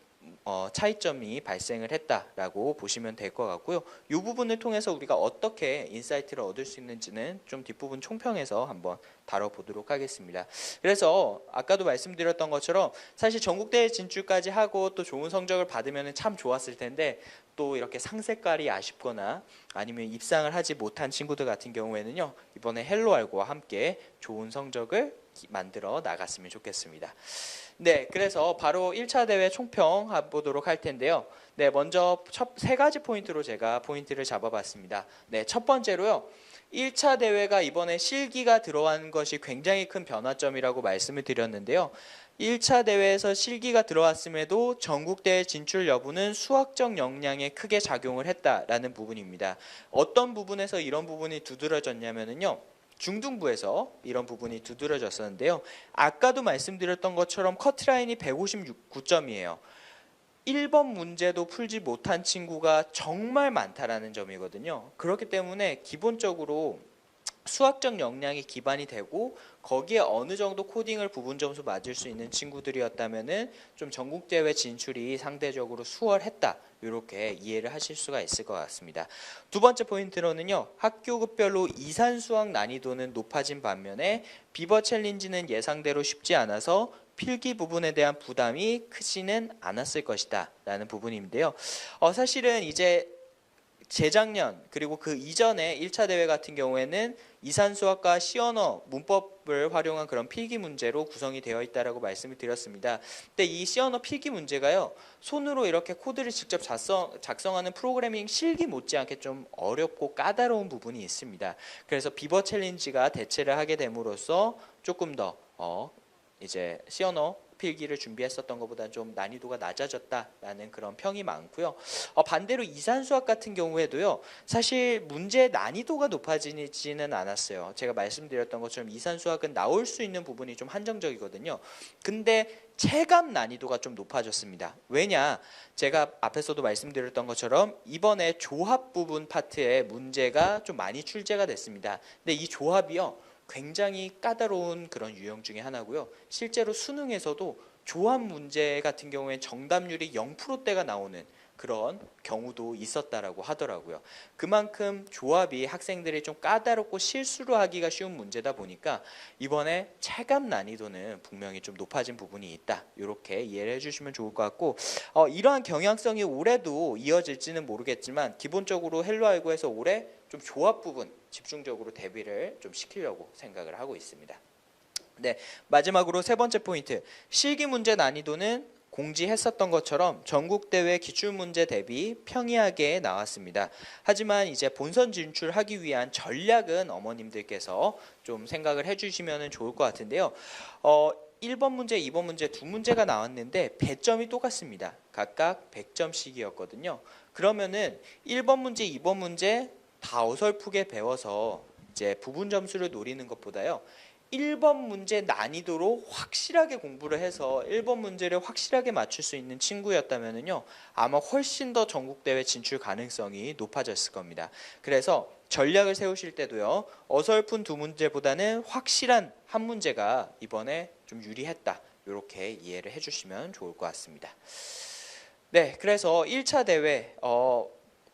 차이점이 발생을 했다라고 보시면 될 것 같고요. 이 부분을 통해서 우리가 어떻게 인사이트를 얻을 수 있는지는 좀 뒷부분 총평에서 한번 다뤄보도록 하겠습니다. 그래서 아까도 말씀드렸던 것처럼 사실 전국대회 진출까지 하고 또 좋은 성적을 받으면 참 좋았을 텐데 또 이렇게 상색깔이 아쉽거나 아니면 입상을 하지 못한 친구들 같은 경우에는요. 이번에 헬로알고와 함께 좋은 성적을 만들어 나갔으면 좋겠습니다. 네, 그래서 바로 1차 대회 총평 해보도록 할 텐데요. 네, 먼저 세 가지 포인트로 제가 포인트를 잡아봤습니다. 네, 첫 번째로요. 1차 대회가 이번에 실기가 들어간 것이 굉장히 큰 변화점이라고 말씀을 드렸는데요. 1차 대회에서 실기가 들어왔음에도 전국대회 진출 여부는 수학적 역량에 크게 작용을 했다라는 부분입니다. 어떤 부분에서 이런 부분이 두드러졌냐면요. 중등부에서 이런 부분이 두드러졌었는데요. 아까도 말씀드렸던 것처럼 커트라인이 159점이에요. 1번 문제도 풀지 못한 친구가 정말 많다라는 점이거든요. 그렇기 때문에 기본적으로 수학적 역량이 기반이 되고 거기에 어느 정도 코딩을 부분 점수 맞을 수 있는 친구들이었다면은 좀 전국대회 진출이 상대적으로 수월했다. 이렇게 이해를 하실 수가 있을 것 같습니다. 두 번째 포인트로는요. 학교급별로 이산수학 난이도는 높아진 반면에 비버 챌린지는 예상대로 쉽지 않아서 필기 부분에 대한 부담이 크지는 않았을 것이다 라는 부분인데요. 사실은 이제 재작년 그리고 그 이전에 1차 대회 같은 경우에는 이산수학과 시언어 문법을 활용한 그런 필기 문제로 구성이 되어 있다라고 말씀을 드렸습니다. 근데 이 시언어 필기 문제가요. 손으로 이렇게 코드를 직접 작성하는 프로그래밍 실기 못지않게 좀 어렵고 까다로운 부분이 있습니다. 그래서 비버 챌린지가 대체를 하게 됨으로써 조금 더 이제 시언어 필기를 준비했었던 것보다 좀 난이도가 낮아졌다라는 그런 평이 많고요. 반대로 이산수학 같은 경우에도요. 사실 문제 난이도가 높아지지는 않았어요. 제가 말씀드렸던 것처럼 이산수학은 나올 수 있는 부분이 좀 한정적이거든요. 근데 체감 난이도가 좀 높아졌습니다. 왜냐? 제가 앞에서도 말씀드렸던 것처럼 이번에 조합 부분 파트에 문제가 좀 많이 출제가 됐습니다. 근데 이 조합이요. 굉장히 까다로운 그런 유형 중에 하나고요. 실제로 수능에서도 조합 문제 같은 경우에 정답률이 0%대가 나오는 그런 경우도 있었다라고 하더라고요. 그만큼 조합이 학생들이 좀 까다롭고 실수로 하기가 쉬운 문제다 보니까 이번에 체감 난이도는 분명히 좀 높아진 부분이 있다. 이렇게 이해를 해주시면 좋을 것 같고 이러한 경향성이 올해도 이어질지는 모르겠지만 기본적으로 헬로알고에서 올해 좀 조합 부분 집중적으로 대비를 좀 시키려고 생각을 하고 있습니다. 네, 마지막으로 세 번째 포인트. 실기 문제 난이도는 공지했었던 것처럼 전국대회 기출문제 대비 평이하게 나왔습니다. 하지만 이제 본선 진출하기 위한 전략은 어머님들께서 좀 생각을 해주시면 좋을 것 같은데요. 1번 문제, 2번 문제 두 문제가 나왔는데 배점이 똑같습니다. 각각 100점씩이었거든요. 그러면은 1번 문제, 2번 문제 다 어설프게 배워서 이제 부분 점수를 노리는 것보다요. 1번 문제 난이도로 확실하게 공부를 해서 1번 문제를 확실하게 맞출 수 있는 친구였다면요. 아마 훨씬 더 전국대회 진출 가능성이 높아졌을 겁니다. 그래서 전략을 세우실 때도요. 어설픈 두 문제보다는 확실한 한 문제가 이번에 좀 유리했다. 이렇게 이해를 해주시면 좋을 것 같습니다. 네, 그래서 1차 대회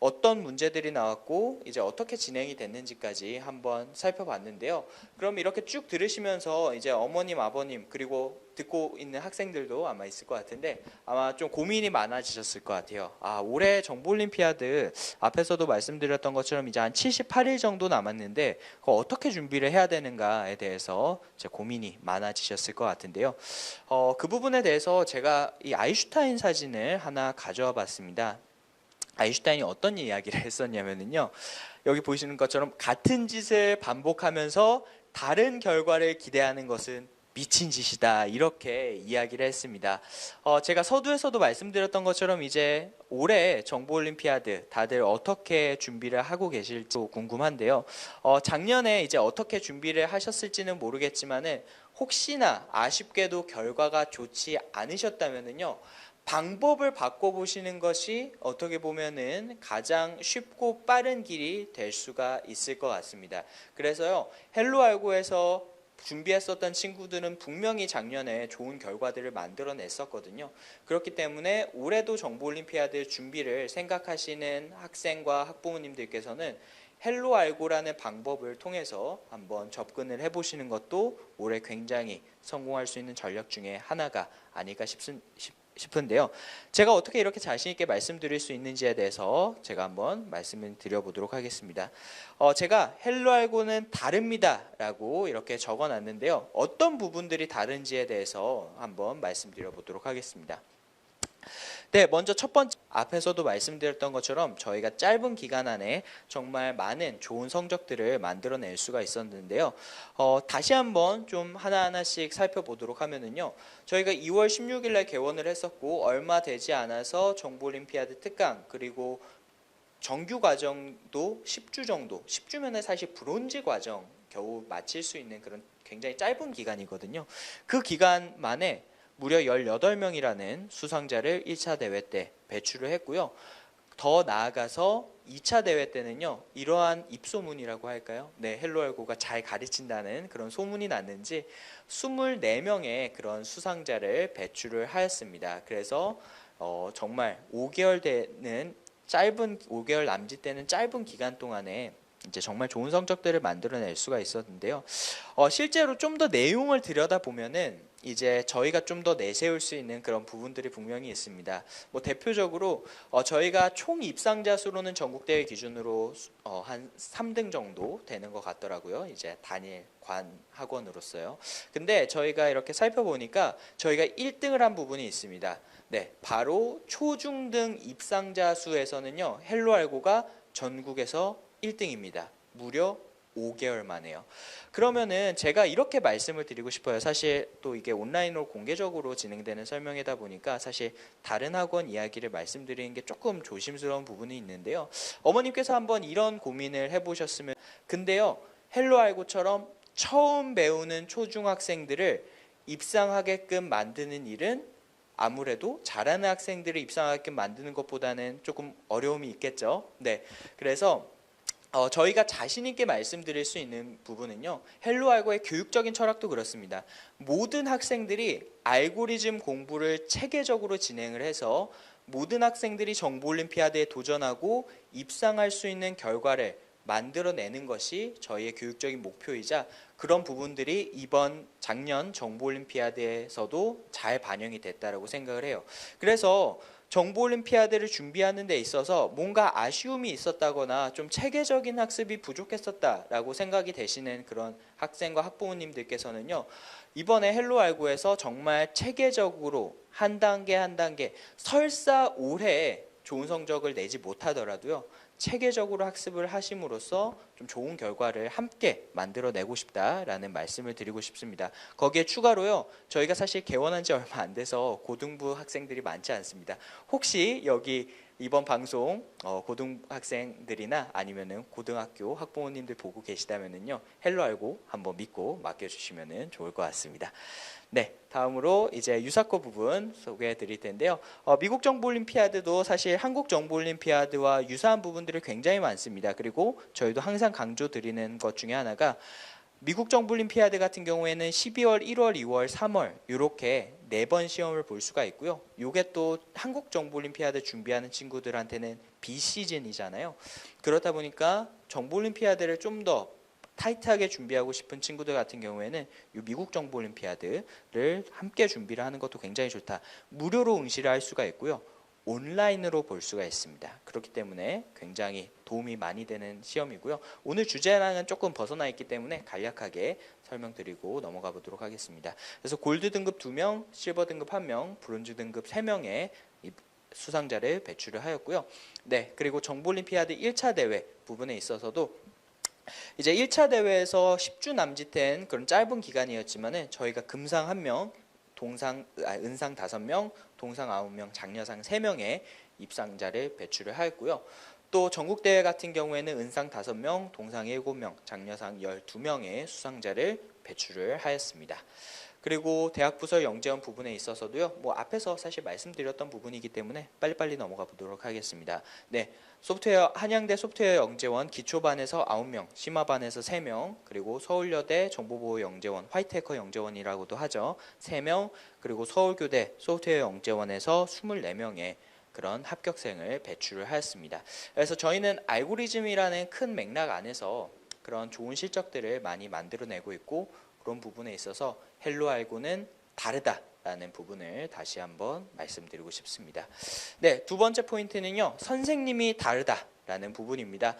어떤 문제들이 나왔고 이제 어떻게 진행이 됐는지까지 한번 살펴봤는데요. 그럼 이렇게 쭉 들으시면서 이제 어머님, 아버님 그리고 듣고 있는 학생들도 아마 있을 것 같은데 아마 좀 고민이 많아지셨을 것 같아요. 올해 정보올림피아드 앞에서도 말씀드렸던 것처럼 이제 한 78일 정도 남았는데 그거 어떻게 준비를 해야 되는가에 대해서 이제 고민이 많아지셨을 것 같은데요. 그 부분에 대해서 제가 이 아인슈타인 사진을 하나 가져와 봤습니다. 아인슈타인이 어떤 이야기를 했었냐면요. 여기 보시는 것처럼 같은 짓을 반복하면서 다른 결과를 기대하는 것은 미친 짓이다. 이렇게 이야기를 했습니다. 제가 서두에서도 말씀드렸던 것처럼 이제 올해 정보올림피아드 다들 어떻게 준비를 하고 계실지 궁금한데요. 작년에 이제 어떻게 준비를 하셨을지는 모르겠지만은 혹시나 아쉽게도 결과가 좋지 않으셨다면은요. 방법을 바꿔보시는 것이 어떻게 보면은 가장 쉽고 빠른 길이 될 수가 있을 것 같습니다. 그래서요, 헬로알고에서 준비했었던 친구들은 분명히 작년에 좋은 결과들을 만들어냈었거든요. 그렇기 때문에 올해도 정보올림피아드 준비를 생각하시는 학생과 학부모님들께서는 헬로알고라는 방법을 통해서 한번 접근을 해보시는 것도 올해 굉장히 성공할 수 있는 전략 중에 하나가 아닐까 싶은데요. 제가 어떻게 이렇게 자신 있게 말씀드릴 수 있는지에 대해서 제가 한번 말씀을 드려보도록 하겠습니다. 제가 헬로알고는 다릅니다라고 이렇게 적어놨는데요. 어떤 부분들이 다른지에 대해서 한번 말씀드려보도록 하겠습니다. 네, 먼저 첫 번째 앞에서도 말씀드렸던 것처럼 저희가 짧은 기간 안에 정말 많은 좋은 성적들을 만들어낼 수가 있었는데요. 다시 한번 좀 하나하나씩 살펴보도록 하면은요. 저희가 2월 16일 날 개원을 했었고 얼마 되지 않아서 정보올림피아드 특강 그리고 정규 과정도 10주 정도, 10주면은 사실 브론즈 과정 겨우 마칠 수 있는 그런 굉장히 짧은 기간이거든요. 그 기간 만에 무려 18명이라는 수상자를 1차 대회 때 배출을 했고요. 더 나아가서 2차 대회 때는요. 이러한 입소문이라고 할까요? 네, 헬로알고가 잘 가르친다는 그런 소문이 났는지 24명의 그런 수상자를 배출을 하였습니다. 그래서 정말 5개월 되는 짧은 5개월 남짓 되는 짧은 기간 동안에 이제 정말 좋은 성적들을 만들어낼 수가 있었는데요. 실제로 좀 더 내용을 들여다보면은 이제 저희가 좀 더 내세울 수 있는 그런 부분들이 분명히 있습니다. 뭐 대표적으로 저희가 총 입상자 수로는 전국 대회 기준으로 한 3등 정도 되는 것 같더라고요. 이제 단일 관 학원으로서요. 근데 저희가 이렇게 살펴보니까 저희가 1등을 한 부분이 있습니다. 네, 바로 초중등 입상자 수에서는요. 헬로알고가 전국에서 1등입니다. 무려 5개월 만에요. 그러면은 제가 이렇게 말씀을 드리고 싶어요. 사실 또 이게 온라인으로 공개적으로 진행되는 설명이다 보니까 사실 다른 학원 이야기를 말씀드리는 게 조금 조심스러운 부분이 있는데요. 어머님께서 한번 이런 고민을 해보셨으면 근데요. 헬로알고처럼 처음 배우는 초중학생들을 입상하게끔 만드는 일은 아무래도 잘하는 학생들을 입상하게끔 만드는 것보다는 조금 어려움이 있겠죠. 네, 그래서 저희가 자신 있게 말씀드릴 수 있는 부분은요. 헬로알고의 교육적인 철학도 그렇습니다. 모든 학생들이 알고리즘 공부를 체계적으로 진행을 해서 모든 학생들이 정보올림피아드에 도전하고 입상할 수 있는 결과를 만들어내는 것이 저희의 교육적인 목표이자 그런 부분들이 이번 작년 정보올림피아드에서도 잘 반영이 됐다라고 생각을 해요. 그래서 정보올림피아드를 준비하는 데 있어서 뭔가 아쉬움이 있었다거나 좀 체계적인 학습이 부족했었다라고 생각이 되시는 그런 학생과 학부모님들께서는요. 이번에 헬로알고에서 정말 체계적으로 한 단계 한 단계 설사 올해 좋은 성적을 내지 못하더라도요. 체계적으로 학습을 하심으로써 좀 좋은 결과를 함께 만들어내고 싶다라는 말씀을 드리고 싶습니다. 거기에 추가로요. 저희가 사실 개원한 지 얼마 안 돼서 고등부 학생들이 많지 않습니다. 혹시 여기 이번 방송 고등학생들이나 아니면은 고등학교 학부모님들 보고 계시다면은요. 헬로알고 한번 믿고 맡겨주시면은 좋을 것 같습니다. 네, 다음으로 이제 유사코 부분 소개해 드릴 텐데요. 미국 정보올림피아드도 사실 한국 정보올림피아드와 유사한 부분들이 굉장히 많습니다. 그리고 저희도 항상 강조 드리는 것 중에 하나가 미국 정보올림피아드 같은 경우에는 12월, 1월, 2월, 3월 이렇게 4번 시험을 볼 수가 있고요. 이게 또 한국 정보올림피아드 준비하는 친구들한테는 비시즌이잖아요. 그렇다 보니까 정보올림피아드를 좀 더 타이트하게 준비하고 싶은 친구들 같은 경우에는 이 미국 정보올림피아드를 함께 준비를 하는 것도 굉장히 좋다. 무료로 응시를 할 수가 있고요. 온라인으로 볼 수가 있습니다. 그렇기 때문에 굉장히 도움이 많이 되는 시험이고요. 오늘 주제랑은 조금 벗어나 있기 때문에 간략하게 설명드리고 넘어가 보도록 하겠습니다. 그래서 골드 등급 2명, 실버 등급 1명, 브론즈 등급 3명의 수상자를 배출을 하였고요. 네, 그리고 정보올림피아드 1차 대회 부분에 있어서도 이제 1차 대회에서 10주 남짓된 그런 짧은 기간이었지만은 저희가 금상 1명, 은상 5명, 동상 9명, 장려상 3명의 입상자를 배출을 하였고요. 또 전국대회 같은 경우에는 은상 5명, 동상 7명, 장려상 12명의 수상자를 배출을 하였습니다. 그리고 대학부설 영재원 부분에 있어서도요. 뭐 앞에서 사실 말씀드렸던 부분이기 때문에 빨리빨리 넘어가 보도록 하겠습니다. 네, 소프트웨어 한양대 소프트웨어 영재원 기초반에서 9명, 심화반에서 3명, 그리고 서울여대 정보보호 영재원 화이트해커 영재원이라고도 하죠. 3명, 그리고 서울교대 소프트웨어 영재원에서 24명의 그런 합격생을 배출을 하였습니다. 그래서 저희는 알고리즘이라는 큰 맥락 안에서 그런 좋은 실적들을 많이 만들어내고 있고 그런 부분에 있어서 헬로알고는 다르다라는 부분을 다시 한번 말씀드리고 싶습니다. 네, 두 번째 포인트는요. 선생님이 다르다라는 부분입니다.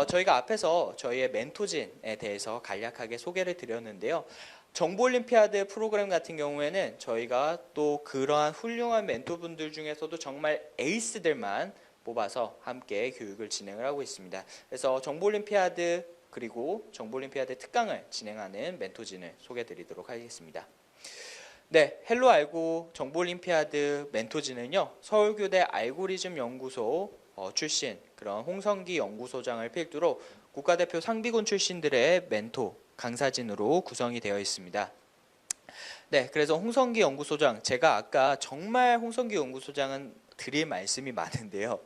저희가 앞에서 저희의 멘토진에 대해서 간략하게 소개를 드렸는데요. 정보올림피아드 프로그램 같은 경우에는 저희가 또 그러한 훌륭한 멘토분들 중에서도 정말 에이스들만 뽑아서 함께 교육을 진행을 하고 있습니다. 그래서 정보올림피아드 그리고 정보올림피아드 특강을 진행하는 멘토진을 소개해드리도록 하겠습니다. 네, 헬로 알고 정보올림피아드 멘토진은요, 서울교대 알고리즘 연구소 출신 그런 홍성기 연구소장을 필두로 국가대표 상비군 출신들의 멘토 강사진으로 구성이 되어 있습니다. 네, 그래서 홍성기 연구소장, 제가 아까 정말 홍성기 연구소장은 드릴 말씀이 많은데요.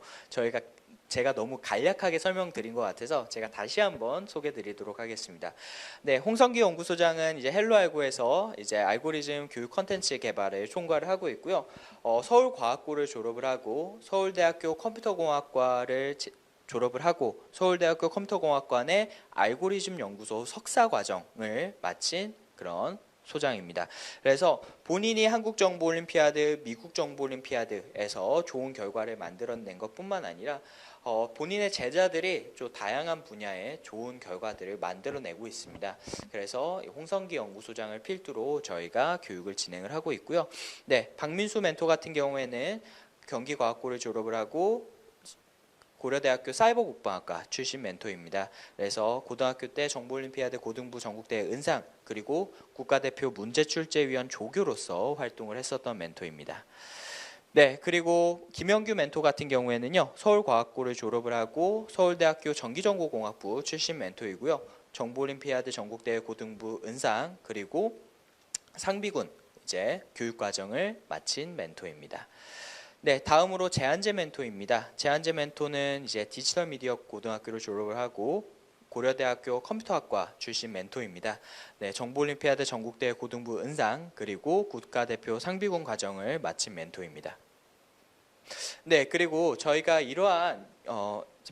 제가 너무 간략하게 설명드린 것 같아서 제가 다시 한번 소개드리도록 하겠습니다. 네, 홍성기 연구소장은 이제 헬로알고에서 이제 알고리즘 교육 컨텐츠 개발에 총괄을 하고 있고요. 서울과학고를 졸업을 하고 서울대학교 컴퓨터공학과를 졸업을 하고 서울대학교 컴퓨터공학관의 알고리즘 연구소 석사 과정을 마친 그런 소장입니다. 그래서 본인이 한국정보올림피아드, 미국정보올림피아드에서 좋은 결과를 만들어낸 것뿐만 아니라 본인의 제자들이 좀 다양한 분야의 좋은 결과들을 만들어내고 있습니다. 그래서 홍성기 연구소장을 필두로 저희가 교육을 진행을 하고 있고요. 네, 박민수 멘토 같은 경우에는 경기과학고를 졸업을 하고 고려대학교 사이버국방학과 출신 멘토입니다. 그래서 고등학교 때 정보올림피아드 고등부 전국대회 은상 그리고 국가대표 문제출제위원 조교로서 활동을 했었던 멘토입니다. 네, 그리고 김영규 멘토 같은 경우에는요, 서울과학고를 졸업을 하고 서울대학교 전기정보공학부 출신 멘토이고요. 정보올림피아드 전국대회 고등부 은상 그리고 상비군 이제 교육과정을 마친 멘토입니다. 네, 다음으로 재한재 멘토입니다. 재한재 멘토는 이제 디지털 미디어 고등학교를 졸업을 하고 고려대학교 컴퓨터학과 출신 멘토입니다. 네, 정보올림피아드 전국대회 고등부 은상 그리고 국가대표 상비군 과정을 마친 멘토입니다. 네, 그리고 저희가 이러한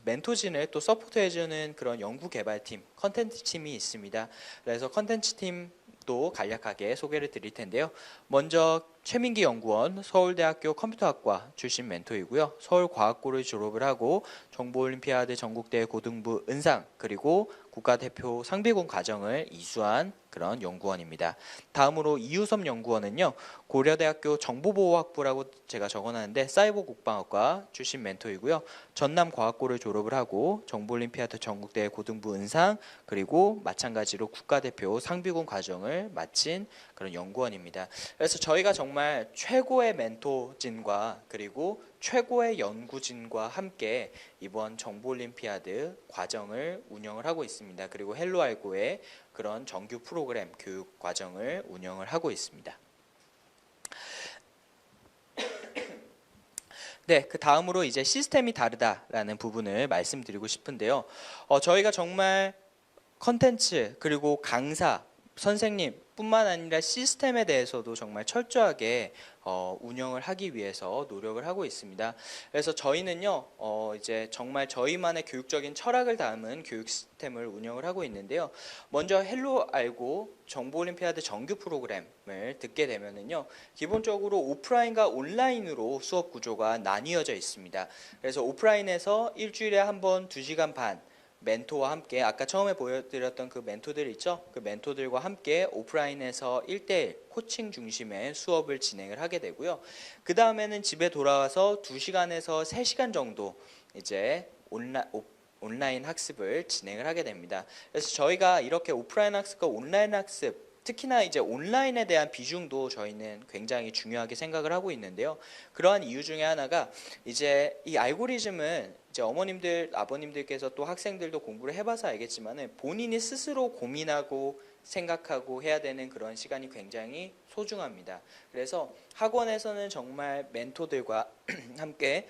멘토진을 또 서포트해주는 그런 연구개발팀, 컨텐츠 팀이 있습니다. 그래서 컨텐츠 팀도 간략하게 소개를 드릴 텐데요. 먼저 최민기 연구원 서울대학교 컴퓨터학과 출신 멘토이고요. 서울과학고를 졸업을 하고 정보올림피아드 전국대회 고등부 은상 그리고 국가대표 상비군 과정을 이수한 그런 연구원입니다. 다음으로 이유섭 연구원은요. 고려대학교 정보보호학부라고 제가 적어놨는데 사이버국방학과 출신 멘토이고요. 전남과학고를 졸업을 하고 정보올림피아드 전국대회 고등부 은상 그리고 마찬가지로 국가대표 상비군 과정을 마친 그런 연구원입니다. 그래서 저희가 정말 최고의 멘토진과 그리고 최고의 연구진과 함께 이번 정보올림피아드 과정을 운영을 하고 있습니다. 그리고 헬로알고의 그런 정규 프로그램 교육 과정을 운영을 하고 있습니다. 네, 그 다음으로 이제 시스템이 다르다라는 부분을 말씀드리고 싶은데요. 저희가 정말 컨텐츠 그리고 강사, 선생님 뿐만 아니라 시스템에 대해서도 정말 철저하게 운영을 하기 위해서 노력을 하고 있습니다. 그래서 저희는요, 이제 정말 저희만의 교육적인 철학을 담은 교육 시스템을 운영을 하고 있는데요. 먼저 헬로 알고 정보올림피아드 정규 프로그램을 듣게 되면은요, 기본적으로 오프라인과 온라인으로 수업 구조가 나뉘어져 있습니다. 그래서 오프라인에서 일주일에 한 번 2시간 반 멘토와 함께 아까 처음에 보여드렸던 그 멘토들 있죠? 그 멘토들과 함께 오프라인에서 1대1 코칭 중심의 수업을 진행을 하게 되고요. 그 다음에는 집에 돌아와서 2시간에서 3시간 정도 이제 온라인 학습을 진행을 하게 됩니다. 그래서 저희가 이렇게 오프라인 학습과 온라인 학습 특히나 이제 온라인에 대한 비중도 저희는 굉장히 중요하게 생각을 하고 있는데요. 그러한 이유 중에 하나가 이제 이 알고리즘은 이제 어머님들, 아버님들께서 또 학생들도 공부를 해봐서 알겠지만은 본인이 스스로 고민하고 생각하고 해야 되는 그런 시간이 굉장히 소중합니다. 그래서 학원에서는 정말 멘토들과 함께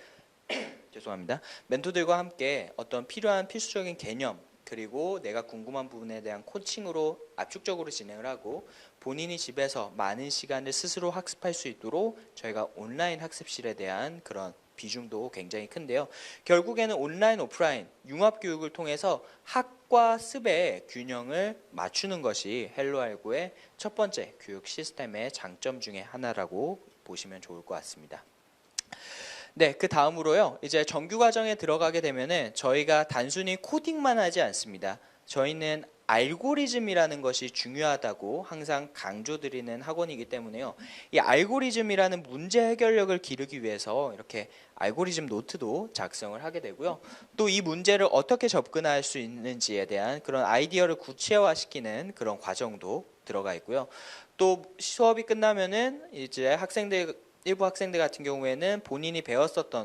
죄송합니다. 멘토들과 함께 어떤 필요한 필수적인 개념 그리고 내가 궁금한 부분에 대한 코칭으로 압축적으로 진행을 하고 본인이 집에서 많은 시간을 스스로 학습할 수 있도록 저희가 온라인 학습실에 대한 그런 비중도 굉장히 큰데요. 결국에는 온라인, 오프라인 융합 교육을 통해서 학과 습의 균형을 맞추는 것이 헬로알고의 첫 번째 교육 시스템의 장점 중에 하나라고 보시면 좋을 것 같습니다. 네, 그 다음으로요. 이제 정규 과정에 들어가게 되면은 저희가 단순히 코딩만 하지 않습니다. 저희는 알고리즘이라는 것이 중요하다고 항상 강조드리는 학원이기 때문에요. 이 알고리즘이라는 문제 해결력을 기르기 위해서 이렇게 알고리즘 노트도 작성을 하게 되고요. 또 이 문제를 어떻게 접근할 수 있는지에 대한 그런 아이디어를 구체화시키는 그런 과정도 들어가 있고요. 또 수업이 끝나면은 이제 일부 학생들 같은 경우에는 본인이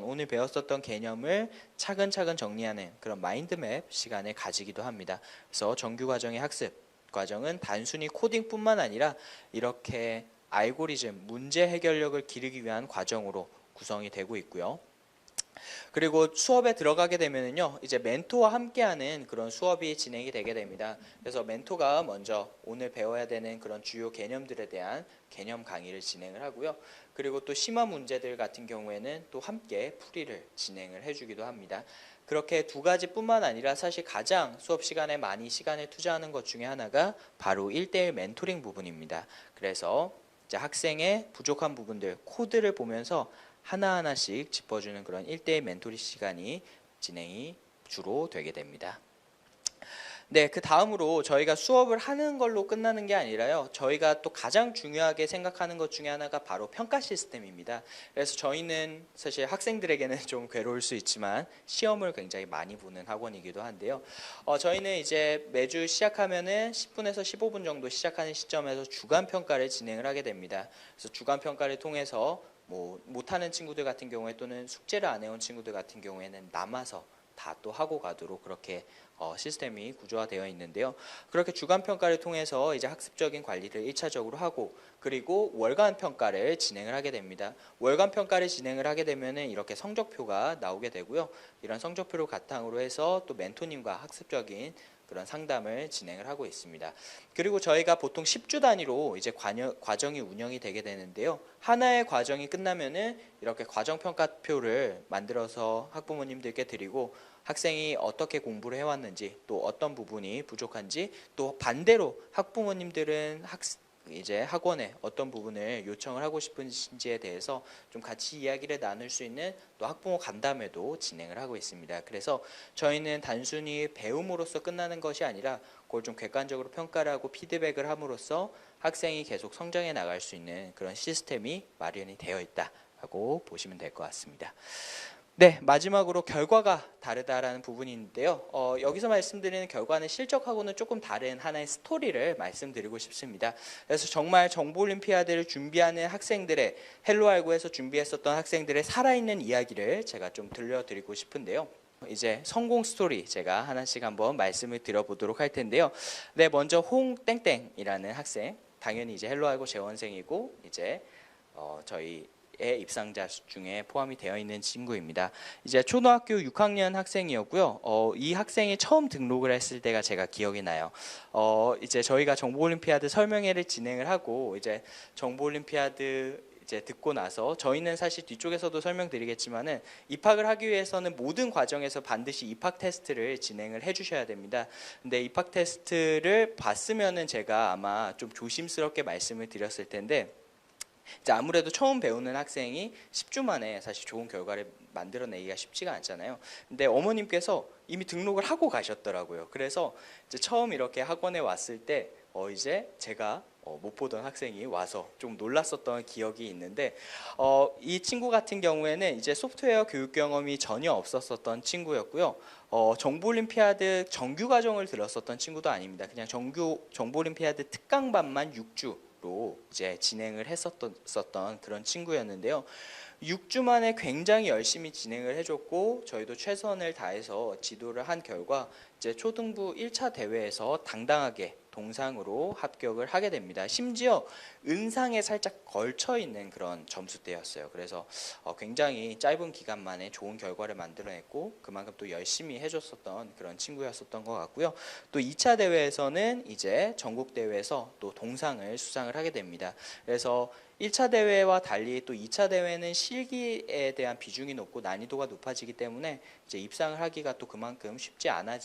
오늘 배웠었던 개념을 차근차근 정리하는 그런 마인드맵 시간을 가지기도 합니다. 그래서 정규 과정의 학습 과정은 단순히 코딩뿐만 아니라 이렇게 알고리즘, 문제 해결력을 기르기 위한 과정으로 구성이 되고 있고요. 그리고 수업에 들어가게 되면은요, 이제 멘토와 함께하는 그런 수업이 진행이 되게 됩니다. 그래서 멘토가 먼저 오늘 배워야 되는 그런 주요 개념들에 대한 개념 강의를 진행을 하고요. 그리고 또 심화 문제들 같은 경우에는 또 함께 풀이를 진행을 해주기도 합니다. 그렇게 두 가지뿐만 아니라 사실 가장 수업 시간에 많이 시간을 투자하는 것 중에 하나가 바로 1대1 멘토링 부분입니다. 그래서 이제 학생의 부족한 부분들, 코드를 보면서 하나하나씩 짚어주는 그런 1대1 멘토링 시간이 진행이 주로 되게 됩니다. 네, 그 다음으로 저희가 수업을 하는 걸로 끝나는 게 아니라요. 저희가 또 가장 중요하게 생각하는 것 중에 하나가 바로 평가 시스템입니다. 그래서 저희는 사실 학생들에게는 좀 괴로울 수 있지만 시험을 굉장히 많이 보는 학원이기도 한데요. 저희는 이제 매주 시작하면은 10분에서 15분 정도 시작하는 시점에서 주간 평가를 진행을 하게 됩니다. 그래서 주간 평가를 통해서 뭐 못하는 친구들 같은 경우에 또는 숙제를 안 해온 친구들 같은 경우에는 남아서 다 또 하고 가도록 그렇게 시스템이 구조화되어 있는데요. 그렇게 주간 평가를 통해서 이제 학습적인 관리를 1차적으로 하고 그리고 월간 평가를 진행을 하게 됩니다. 월간 평가를 진행을 하게 되면은 이렇게 성적표가 나오게 되고요. 이런 성적표를 바탕으로 해서 또 멘토님과 학습적인 그런 상담을 진행을 하고 있습니다. 그리고 저희가 보통 10주 단위로 이제 과정이 운영이 되게 되는데요. 하나의 과정이 끝나면은 이렇게 과정평가표를 만들어서 학부모님들께 드리고 학생이 어떻게 공부를 해왔는지 또 어떤 부분이 부족한지 또 반대로 학부모님들은 이제 학원에 어떤 부분을 요청을 하고 싶으신지에 대해서 좀 같이 이야기를 나눌 수 있는 또 학부모 간담회도 진행을 하고 있습니다. 그래서 저희는 단순히 배움으로써 끝나는 것이 아니라 그걸 좀 객관적으로 평가를 하고 피드백을 함으로써 학생이 계속 성장해 나갈 수 있는 그런 시스템이 마련이 되어 있다라고 보시면 될 것 같습니다. 네, 마지막으로 결과가 다르다라는 부분이 있는데요. 여기서 말씀드리는 결과는 실적하고는 조금 다른 하나의 스토리를 말씀드리고 싶습니다. 그래서 정말 정보올림피아드를 준비하는 학생들의 헬로알고에서 준비했었던 학생들의 살아있는 이야기를 제가 좀 들려드리고 싶은데요. 이제 성공 스토리 제가 하나씩 한번 말씀을 드려보도록 할 텐데요. 네, 먼저 홍땡땡이라는 학생, 당연히 이제 헬로알고 재원생이고 이제 저희 입상자 중에 포함이 되어 있는 친구입니다. 이제 초등학교 6학년 학생이었고요. 이 학생이 처음 등록을 했을 때가 제가 기억이 나요. 이제 저희가 정보올림피아드 설명회를 진행을 하고 이제 정보올림피아드 이제 듣고 나서 저희는 사실 뒤쪽에서도 설명드리겠지만은 입학을 하기 위해서는 모든 과정에서 반드시 입학 테스트를 진행을 해주셔야 됩니다. 근데 입학 테스트를 봤으면은 제가 아마 좀 조심스럽게 말씀을 드렸을 텐데. 이제 아무래도 처음 배우는 학생이 10주 만에 사실 좋은 결과를 만들어내기가 쉽지가 않잖아요. 근데 어머님께서 이미 등록을 하고 가셨더라고요. 그래서 이제 처음 이렇게 학원에 왔을 때 이제 제가 못 보던 학생이 와서 좀 놀랐었던 기억이 있는데 이 친구 같은 경우에는 이제 소프트웨어 교육 경험이 전혀 없었었던 친구였고요. 정보올림피아드 정규 과정을 들었었던 친구도 아닙니다. 그냥 정보올림피아드 특강반만 6주 로 이제 진행을 했었던 그런 친구였는데요. 6주 만에 굉장히 열심히 진행을 해줬고 저희도 최선을 다해서 지도를 한 결과 이제 초등부 1차 대회에서 당당하게 동상으로 합격을 하게 됩니다. 심지어 은상에 살짝 걸쳐 있는 그런 점수대였어요. 그래서 굉장히 짧은 기간 만에 좋은 결과를 만들어냈고 그만큼 또 열심히 해줬었던 그런 친구였었던 것 같고요. 또 2차 대회에서는 이제 전국 대회에서 또 동상을 수상을 하게 됩니다. 그래서 1차 대회와 달리 또 2차 대회는 실기에 대한 비중이 높고 난이도가 높아지기 때문에 이제 입상을 하기가 또 그만큼 쉽지 않은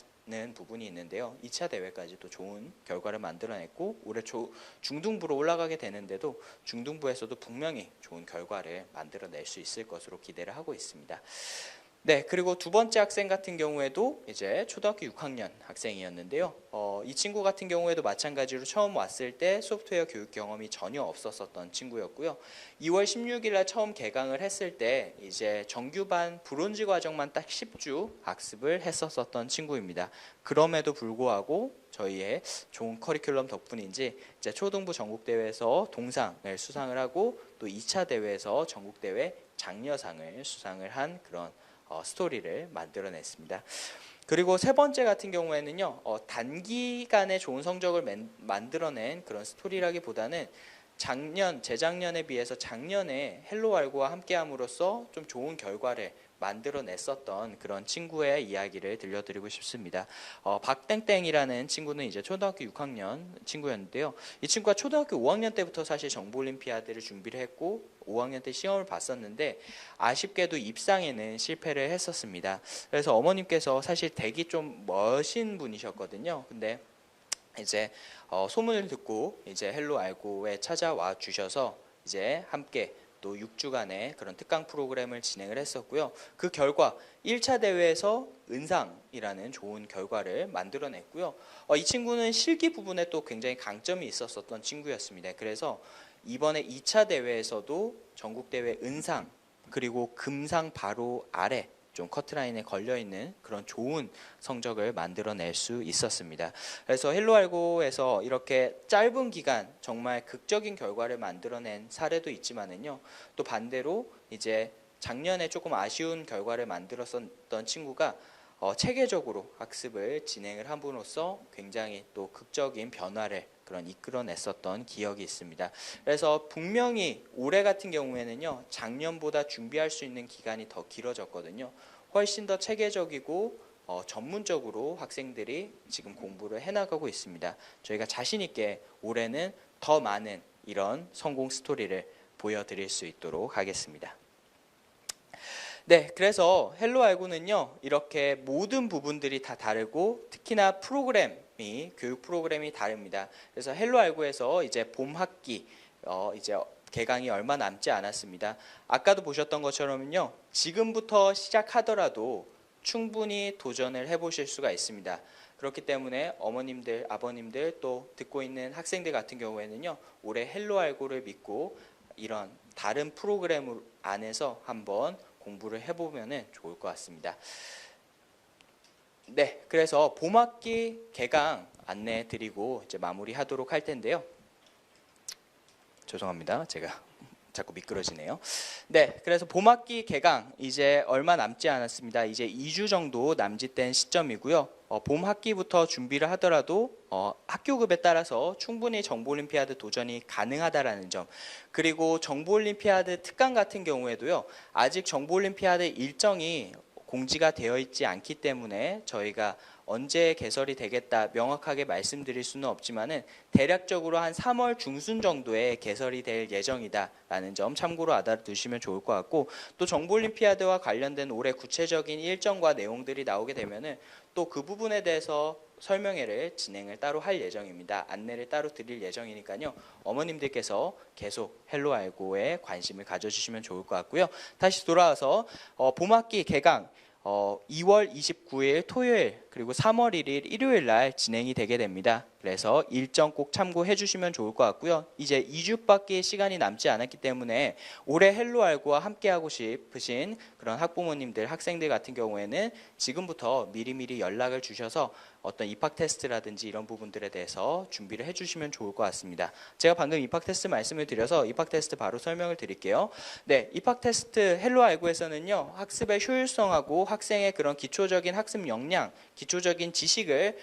부분이 있는데요. 2차 대회까지 또 좋은 결과를 만들어냈고 올해 중등부로 올라가게 되는데도 중등부에서도 분명히 좋은 결과를 만들어낼 수 있을 것으로 기대를 하고 있습니다. 네, 그리고 두 번째 학생 같은 경우에도 이제 초등학교 6학년 학생이었는데요. 이 친구 같은 경우에도 마찬가지로 처음 왔을 때 소프트웨어 교육 경험이 전혀 없었었던 친구였고요. 2월 16일 날 처음 개강을 했을 때 이제 정규반 브론즈 과정만 딱 10주 학습을 했었었던 친구입니다. 그럼에도 불구하고 저희의 좋은 커리큘럼 덕분인지 이제 초등부 전국대회에서 동상을 수상을 하고 또 2차 대회에서 전국대회 장려상을 수상을 한 그런 스토리를 만들어냈습니다. 그리고 세 번째 같은 경우에는요, 단기간에 좋은 성적을 만들어낸 그런 스토리라기보다는 재작년에 비해서 작년에 헬로알고와 함께함으로써 좀 좋은 결과를 만들어냈었던 그런 친구의 이야기를 들려드리고 싶습니다. 박땡땡이라는 친구는 이제 초등학교 6학년 친구였는데요. 이 친구가 초등학교 5학년 때부터 사실 정보올림피아드를 준비를 했고 5학년 때 시험을 봤었는데 아쉽게도 입상에는 실패를 했었습니다. 그래서 어머님께서 사실 댁이 좀 멋진 분이셨거든요. 근데 이제 소문을 듣고 이제 헬로알고에 찾아와 주셔서 이제 함께 또 6주간의 그런 특강 프로그램을 진행을 했었고요. 그 결과 1차 대회에서 은상이라는 좋은 결과를 만들어냈고요. 이 친구는 실기 부분에 또 굉장히 강점이 있었던 친구였습니다. 그래서 이번에 2차 대회에서도 전국대회 은상 그리고 금상 바로 아래 좀 커트라인에 걸려있는 그런 좋은 성적을 만들어낼 수 있었습니다. 그래서 헬로알고에서 이렇게 짧은 기간 정말 극적인 결과를 만들어낸 사례도 있지만은요, 또 반대로 이제 작년에 조금 아쉬운 결과를 만들었던 친구가 체계적으로 학습을 진행을 함으로써 굉장히 또 극적인 변화를 그런 이끌어냈었던 기억이 있습니다. 그래서 분명히 올해 같은 경우에는요, 작년보다 준비할 수 있는 기간이 더 길어졌거든요. 훨씬 더 체계적이고 전문적으로 학생들이 지금 공부를 해나가고 있습니다. 저희가 자신 있게 올해는 더 많은 이런 성공 스토리를 보여드릴 수 있도록 하겠습니다. 네, 그래서 헬로알고는요, 이렇게 모든 부분들이 다 다르고 특히나 교육 프로그램이 다릅니다. 그래서 헬로알고에서 이제 봄 학기 이제 개강이 얼마 남지 않았습니다. 아까도 보셨던 것처럼요, 지금부터 시작하더라도 충분히 도전을 해보실 수가 있습니다. 그렇기 때문에 어머님들, 아버님들 또 듣고 있는 학생들 같은 경우에는요, 올해 헬로알고를 믿고 이런 다른 프로그램 안에서 한번 공부를 해보면 좋을 것 같습니다. 네, 그래서 봄학기 개강 안내 드리고 이제 마무리하도록 할 텐데요. 죄송합니다. 제가 자꾸 미끄러지네요. 네, 그래서 봄학기 개강 이제 얼마 남지 않았습니다. 이제 2주 정도 남짓된 시점이고요. 봄 학기부터 준비를 하더라도 학교급에 따라서 충분히 정보올림피아드 도전이 가능하다라는 점, 그리고 정보올림피아드 특강 같은 경우에도요, 아직 정보올림피아드 일정이 공지가 되어 있지 않기 때문에 저희가 언제 개설이 되겠다 명확하게 말씀드릴 수는 없지만은 대략적으로 한 3월 중순 정도에 개설이 될 예정이다라는 점 참고로 알아두시면 좋을 것 같고, 또 정보올림피아드와 관련된 올해 구체적인 일정과 내용들이 나오게 되면은 또 그 부분에 대해서 설명회를 진행을 따로 할 예정입니다. 안내를 따로 드릴 예정이니까요. 어머님들께서 계속 헬로알고에 관심을 가져주시면 좋을 것 같고요. 다시 돌아와서 봄학기 개강 2월 29일 토요일 그리고 3월 1일 일요일 날 진행이 되게 됩니다. 그래서 일정 꼭 참고해 주시면 좋을 것 같고요. 이제 2주밖에 시간이 남지 않았기 때문에 올해 헬로알고와 함께하고 싶으신 그런 학부모님들, 학생들 같은 경우에는 지금부터 미리미리 연락을 주셔서 어떤 입학 테스트라든지 이런 부분들에 대해서 준비를 해주시면 좋을 것 같습니다. 제가 방금 입학 테스트 말씀을 드려서 입학 테스트 바로 설명을 드릴게요. 네, 입학 테스트 헬로알고에서는요, 학습의 효율성하고 학생의 그런 기초적인 학습 역량, 기초적인 지식을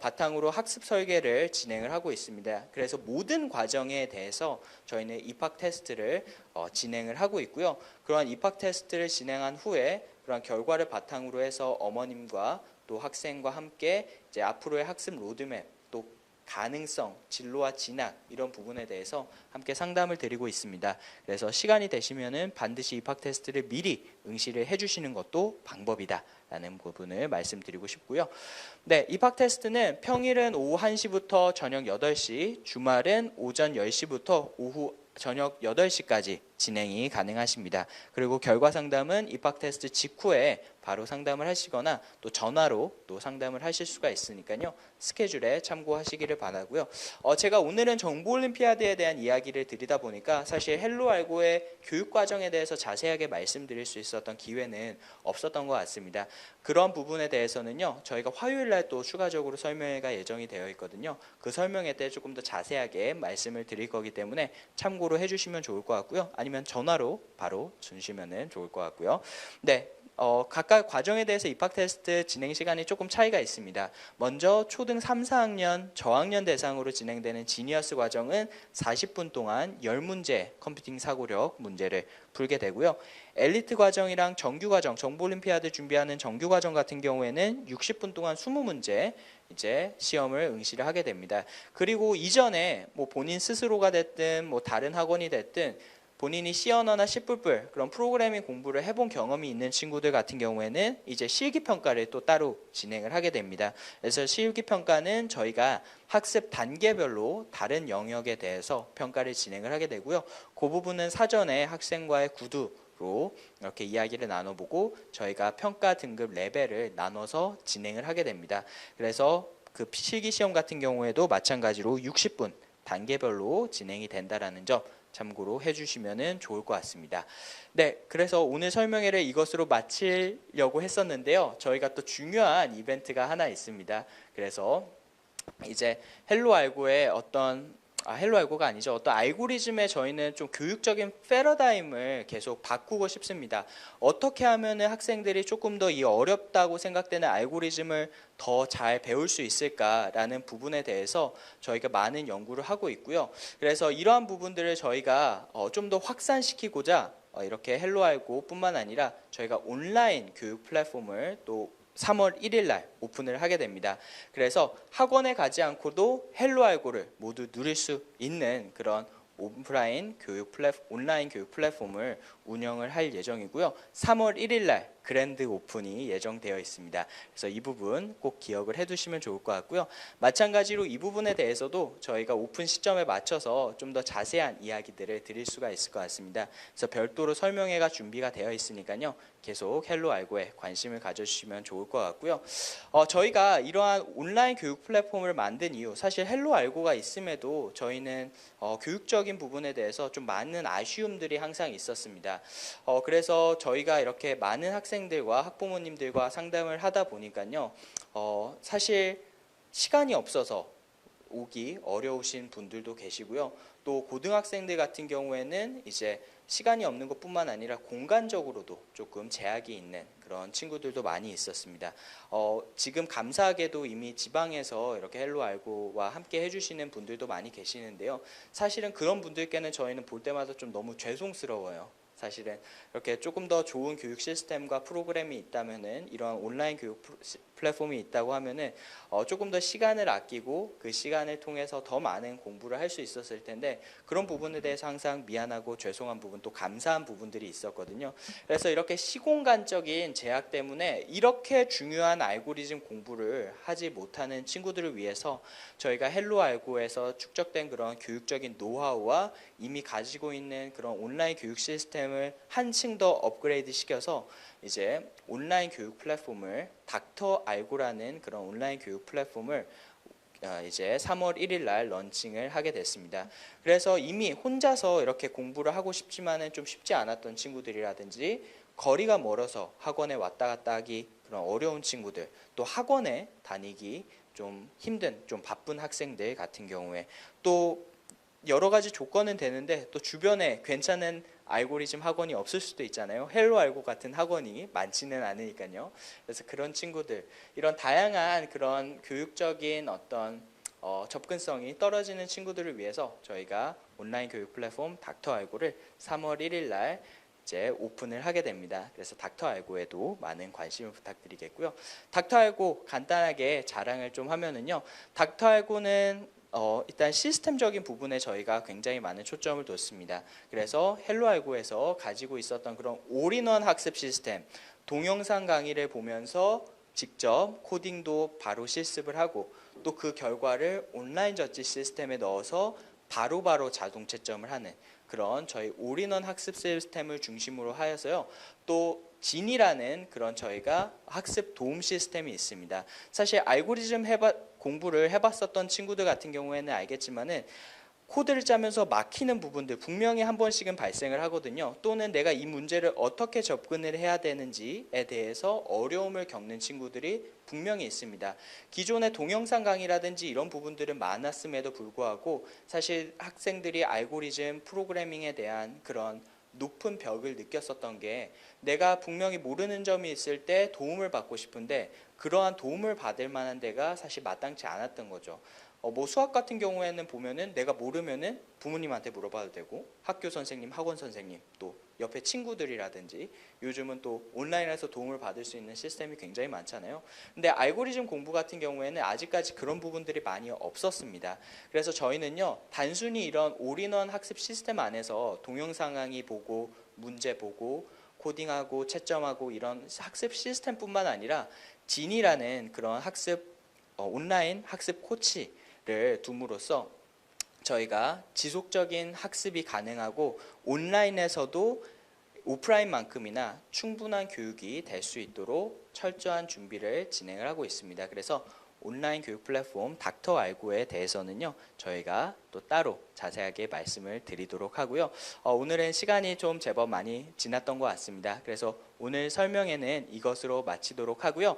바탕으로 학습 설계를 진행을 하고 있습니다. 그래서 모든 과정에 대해서 저희는 입학 테스트를 진행을 하고 있고요. 그러한 입학 테스트를 진행한 후에 그런 결과를 바탕으로 해서 어머님과 또 학생과 함께 이제 앞으로의 학습 로드맵, 또 가능성, 진로와 진학 이런 부분에 대해서 함께 상담을 드리고 있습니다. 그래서 시간이 되시면은 반드시 입학 테스트를 미리 응시를 해주시는 것도 방법이다라는 부분을 말씀드리고 싶고요. 네, 입학 테스트는 평일은 오후 1시부터 저녁 8시, 주말은 오전 10시부터 오후 저녁 8시까지 진행이 가능하십니다. 그리고 결과 상담은 입학 테스트 직후에 바로 상담을 하시거나 또 전화로 또 상담을 하실 수가 있으니까요. 스케줄에 참고하시기를 바라고요. 제가 오늘은 정보올림피아드에 대한 이야기를 드리다 보니까 사실 헬로알고의 교육 과정에 대해서 자세하게 말씀드릴 수 있었던 기회는 없었던 것 같습니다. 그런 부분에 대해서는요. 저희가 화요일 날 또 추가적으로 설명회가 예정이 되어 있거든요. 그 설명회 때 조금 더 자세하게 말씀을 드릴 거기 때문에 참고로 해주시면 좋을 것 같고요. 아니면 전화로 바로 주시면 좋을 것 같고요. 네. 각각 과정에 대해서 입학 테스트 진행 시간이 조금 차이가 있습니다. 먼저 초등 3, 4학년 저학년 대상으로 진행되는 지니어스 과정은 40분 동안 10문제 컴퓨팅 사고력 문제를 풀게 되고요. 엘리트 과정이랑 정규 과정, 정보올림피아드 준비하는 정규 과정 같은 경우에는 60분 동안 20문제 이제 시험을 응시를 하게 됩니다. 그리고 이전에 뭐 본인 스스로가 됐든 뭐 다른 학원이 됐든 본인이 C 언어나 C++ 그런 프로그래밍 공부를 해본 경험이 있는 친구들 같은 경우에는 이제 실기평가를 또 따로 진행을 하게 됩니다. 그래서 실기평가는 저희가 학습 단계별로 다른 영역에 대해서 평가를 진행을 하게 되고요. 그 부분은 사전에 학생과의 구두로 이렇게 이야기를 나눠보고 저희가 평가 등급 레벨을 나눠서 진행을 하게 됩니다. 그래서 그 실기시험 같은 경우에도 마찬가지로 60분 단계별로 진행이 된다라는 점 참고로 해주시면 좋을 것 같습니다. 네, 그래서 오늘 설명회를 이것으로 마치려고 했었는데요. 저희가 또 중요한 이벤트가 하나 있습니다. 그래서 이제 헬로알고의 헬로알고가 아니죠. 어떤 알고리즘에 저희는 좀 교육적인 패러다임을 계속 바꾸고 싶습니다. 어떻게 하면 학생들이 조금 더 이 어렵다고 생각되는 알고리즘을 더 잘 배울 수 있을까라는 부분에 대해서 저희가 많은 연구를 하고 있고요. 그래서 이러한 부분들을 저희가 좀 더 확산시키고자 이렇게 헬로알고 뿐만 아니라 저희가 온라인 교육 플랫폼을 또 3월 1일 날 오픈을 하게 됩니다. 그래서 학원에 가지 않고도 헬로알고를 모두 누릴 수 있는 그런 온라인 교육 플랫폼을 운영을 할 예정이고요. 3월 1일 날 그랜드 오픈이 예정되어 있습니다. 그래서 이 부분 꼭 기억을 해두시면 좋을 것 같고요. 마찬가지로 이 부분에 대해서도 저희가 오픈 시점에 맞춰서 좀 더 자세한 이야기들을 드릴 수가 있을 것 같습니다. 그래서 별도로 설명회가 준비가 되어 있으니까요. 계속 헬로알고에 관심을 가져주시면 좋을 것 같고요. 저희가 이러한 온라인 교육 플랫폼을 만든 이유, 사실 헬로알고가 있음에도 저희는 교육적인 부분에 대해서 좀 많은 아쉬움들이 항상 있었습니다. 그래서 저희가 이렇게 많은 학생들과 학부모님들과 상담을 하다 보니까요. 사실 시간이 없어서 오기 어려우신 분들도 계시고요. 또 고등학생들 같은 경우에는 이제 시간이 없는 것뿐만 아니라 공간적으로도 조금 제약이 있는 그런 친구들도 많이 있었습니다. 지금 감사하게도 이미 지방에서 이렇게 헬로알고와 함께 해주시는 분들도 많이 계시는데요. 사실은 그런 분들께는 저희는 볼 때마다 좀 너무 죄송스러워요. 사실은 이렇게 조금 더 좋은 교육 시스템과 프로그램이 있다면은 이러한 온라인 교육 플랫폼이 있다고 하면은 조금 더 시간을 아끼고 그 시간을 통해서 더 많은 공부를 할 수 있었을 텐데 그런 부분에 대해서 항상 미안하고 죄송한 부분 또 감사한 부분들이 있었거든요. 그래서 이렇게 시공간적인 제약 때문에 이렇게 중요한 알고리즘 공부를 하지 못하는 친구들을 위해서 저희가 헬로알고에서 축적된 그런 교육적인 노하우와 이미 가지고 있는 그런 온라인 교육 시스템을 한층 더 업그레이드 시켜서 이제 온라인 교육 플랫폼을 닥터알고라는 그런 온라인 교육 플랫폼을 이제 3월 1일 날 런칭을 하게 됐습니다. 그래서 이미 혼자서 이렇게 공부를 하고 싶지만은 좀 쉽지 않았던 친구들이라든지 거리가 멀어서 학원에 왔다 갔다 하기 그런 어려운 친구들, 또 학원에 다니기 좀 힘든, 좀 바쁜 학생들 같은 경우에 또 여러 가지 조건은 되는데 또 주변에 괜찮은 알고리즘 학원이 없을 수도 있잖아요. 헬로알고 같은 학원이 많지는 않으니까요. 그래서 그런 친구들, 이런 다양한 그런 교육적인 어떤 접근성이 떨어지는 친구들을 위해서 저희가 온라인 교육 플랫폼 닥터알고를 3월 1일 날 이제 오픈을 하게 됩니다. 그래서 닥터알고에도 많은 관심을 부탁드리겠고요. 닥터알고 간단하게 자랑을 좀 하면은요. 닥터알고는 일단 시스템적인 부분에 저희가 굉장히 많은 초점을 뒀습니다. 그래서 헬로알고에서 가지고 있었던 그런 올인원 학습 시스템, 동영상 강의를 보면서 직접 코딩도 바로 실습을 하고 또 그 결과를 온라인 저지 시스템에 넣어서 바로바로 자동 채점을 하는 그런 저희 올인원 학습 시스템을 중심으로 하여서요. 또 진이라는 그런 저희가 학습 도움 시스템이 있습니다. 사실 알고리즘 공부를 해봤었던 친구들 같은 경우에는 알겠지만은 코드를 짜면서 막히는 부분들 분명히 한 번씩은 발생을 하거든요. 또는 내가 이 문제를 어떻게 접근을 해야 되는지에 대해서 어려움을 겪는 친구들이 분명히 있습니다. 기존의 동영상 강의라든지 이런 부분들은 많았음에도 불구하고 사실 학생들이 알고리즘 프로그래밍에 대한 그런 높은 벽을 느꼈었던 게 내가 분명히 모르는 점이 있을 때 도움을 받고 싶은데 그러한 도움을 받을 만한 데가 사실 마땅치 않았던 거죠. 뭐 수학 같은 경우에는 보면은 내가 모르면은 부모님한테 물어봐도 되고 학교 선생님, 학원 선생님, 또 옆에 친구들이라든지 요즘은 또 온라인에서 도움을 받을 수 있는 시스템이 굉장히 많잖아요. 근데 알고리즘 공부 같은 경우에는 아직까지 그런 부분들이 많이 없었습니다. 그래서 저희는요, 단순히 이런 올인원 학습 시스템 안에서 동영상 강의 보고 문제 보고 코딩하고 채점하고 이런 학습 시스템뿐만 아니라 진이라는 그런 학습 온라인 학습 코치를 둠으로써 저희가 지속적인 학습이 가능하고 온라인에서도 오프라인만큼이나 충분한 교육이 될 수 있도록 철저한 준비를 진행을 하고 있습니다. 그래서 온라인 교육 플랫폼 닥터알고에 대해서는요, 저희가 또 따로 자세하게 말씀을 드리도록 하고요. 오늘은 시간이 좀 제법 많이 지났던 것 같습니다. 그래서 오늘 설명회는 이것으로 마치도록 하고요.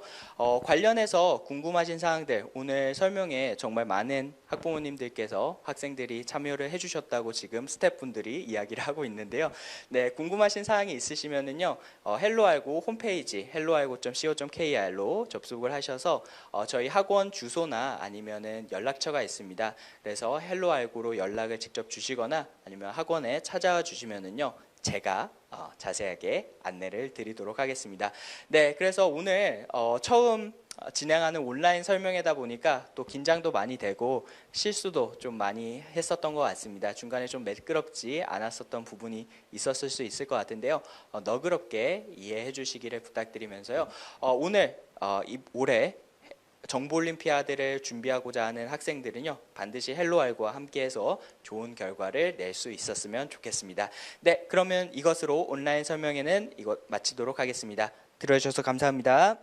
관련해서 궁금하신 사항들, 오늘 설명에 정말 많은 학부모님들께서 학생들이 참여를 해주셨다고 지금 스태프분들이 이야기를 하고 있는데요. 네, 궁금하신 사항이 있으시면은요, 헬로알고 홈페이지 helloalgo.co.kr로 접속을 하셔서 저희 학원 주소나 아니면은 연락처가 있습니다. 그래서 헬로알고로 연락을 직접 주시거나 아니면 학원에 찾아와 주시면은요, 제가 자세하게 안내를 드리도록 하겠습니다. 네, 그래서 오늘 처음 진행하는 온라인 설명회다 보니까 또 긴장도 많이 되고 실수도 좀 많이 했었던 것 같습니다. 중간에 좀 매끄럽지 않았었던 부분이 있었을 수 있을 것 같은데요. 너그럽게 이해해 주시기를 부탁드리면서요. 오늘 올해 정보올림피아드를 준비하고자 하는 학생들은요, 반드시 헬로알고와 함께해서 좋은 결과를 낼 수 있었으면 좋겠습니다. 네, 그러면 이것으로 온라인 설명회는 이것 마치도록 하겠습니다. 들어주셔서 감사합니다.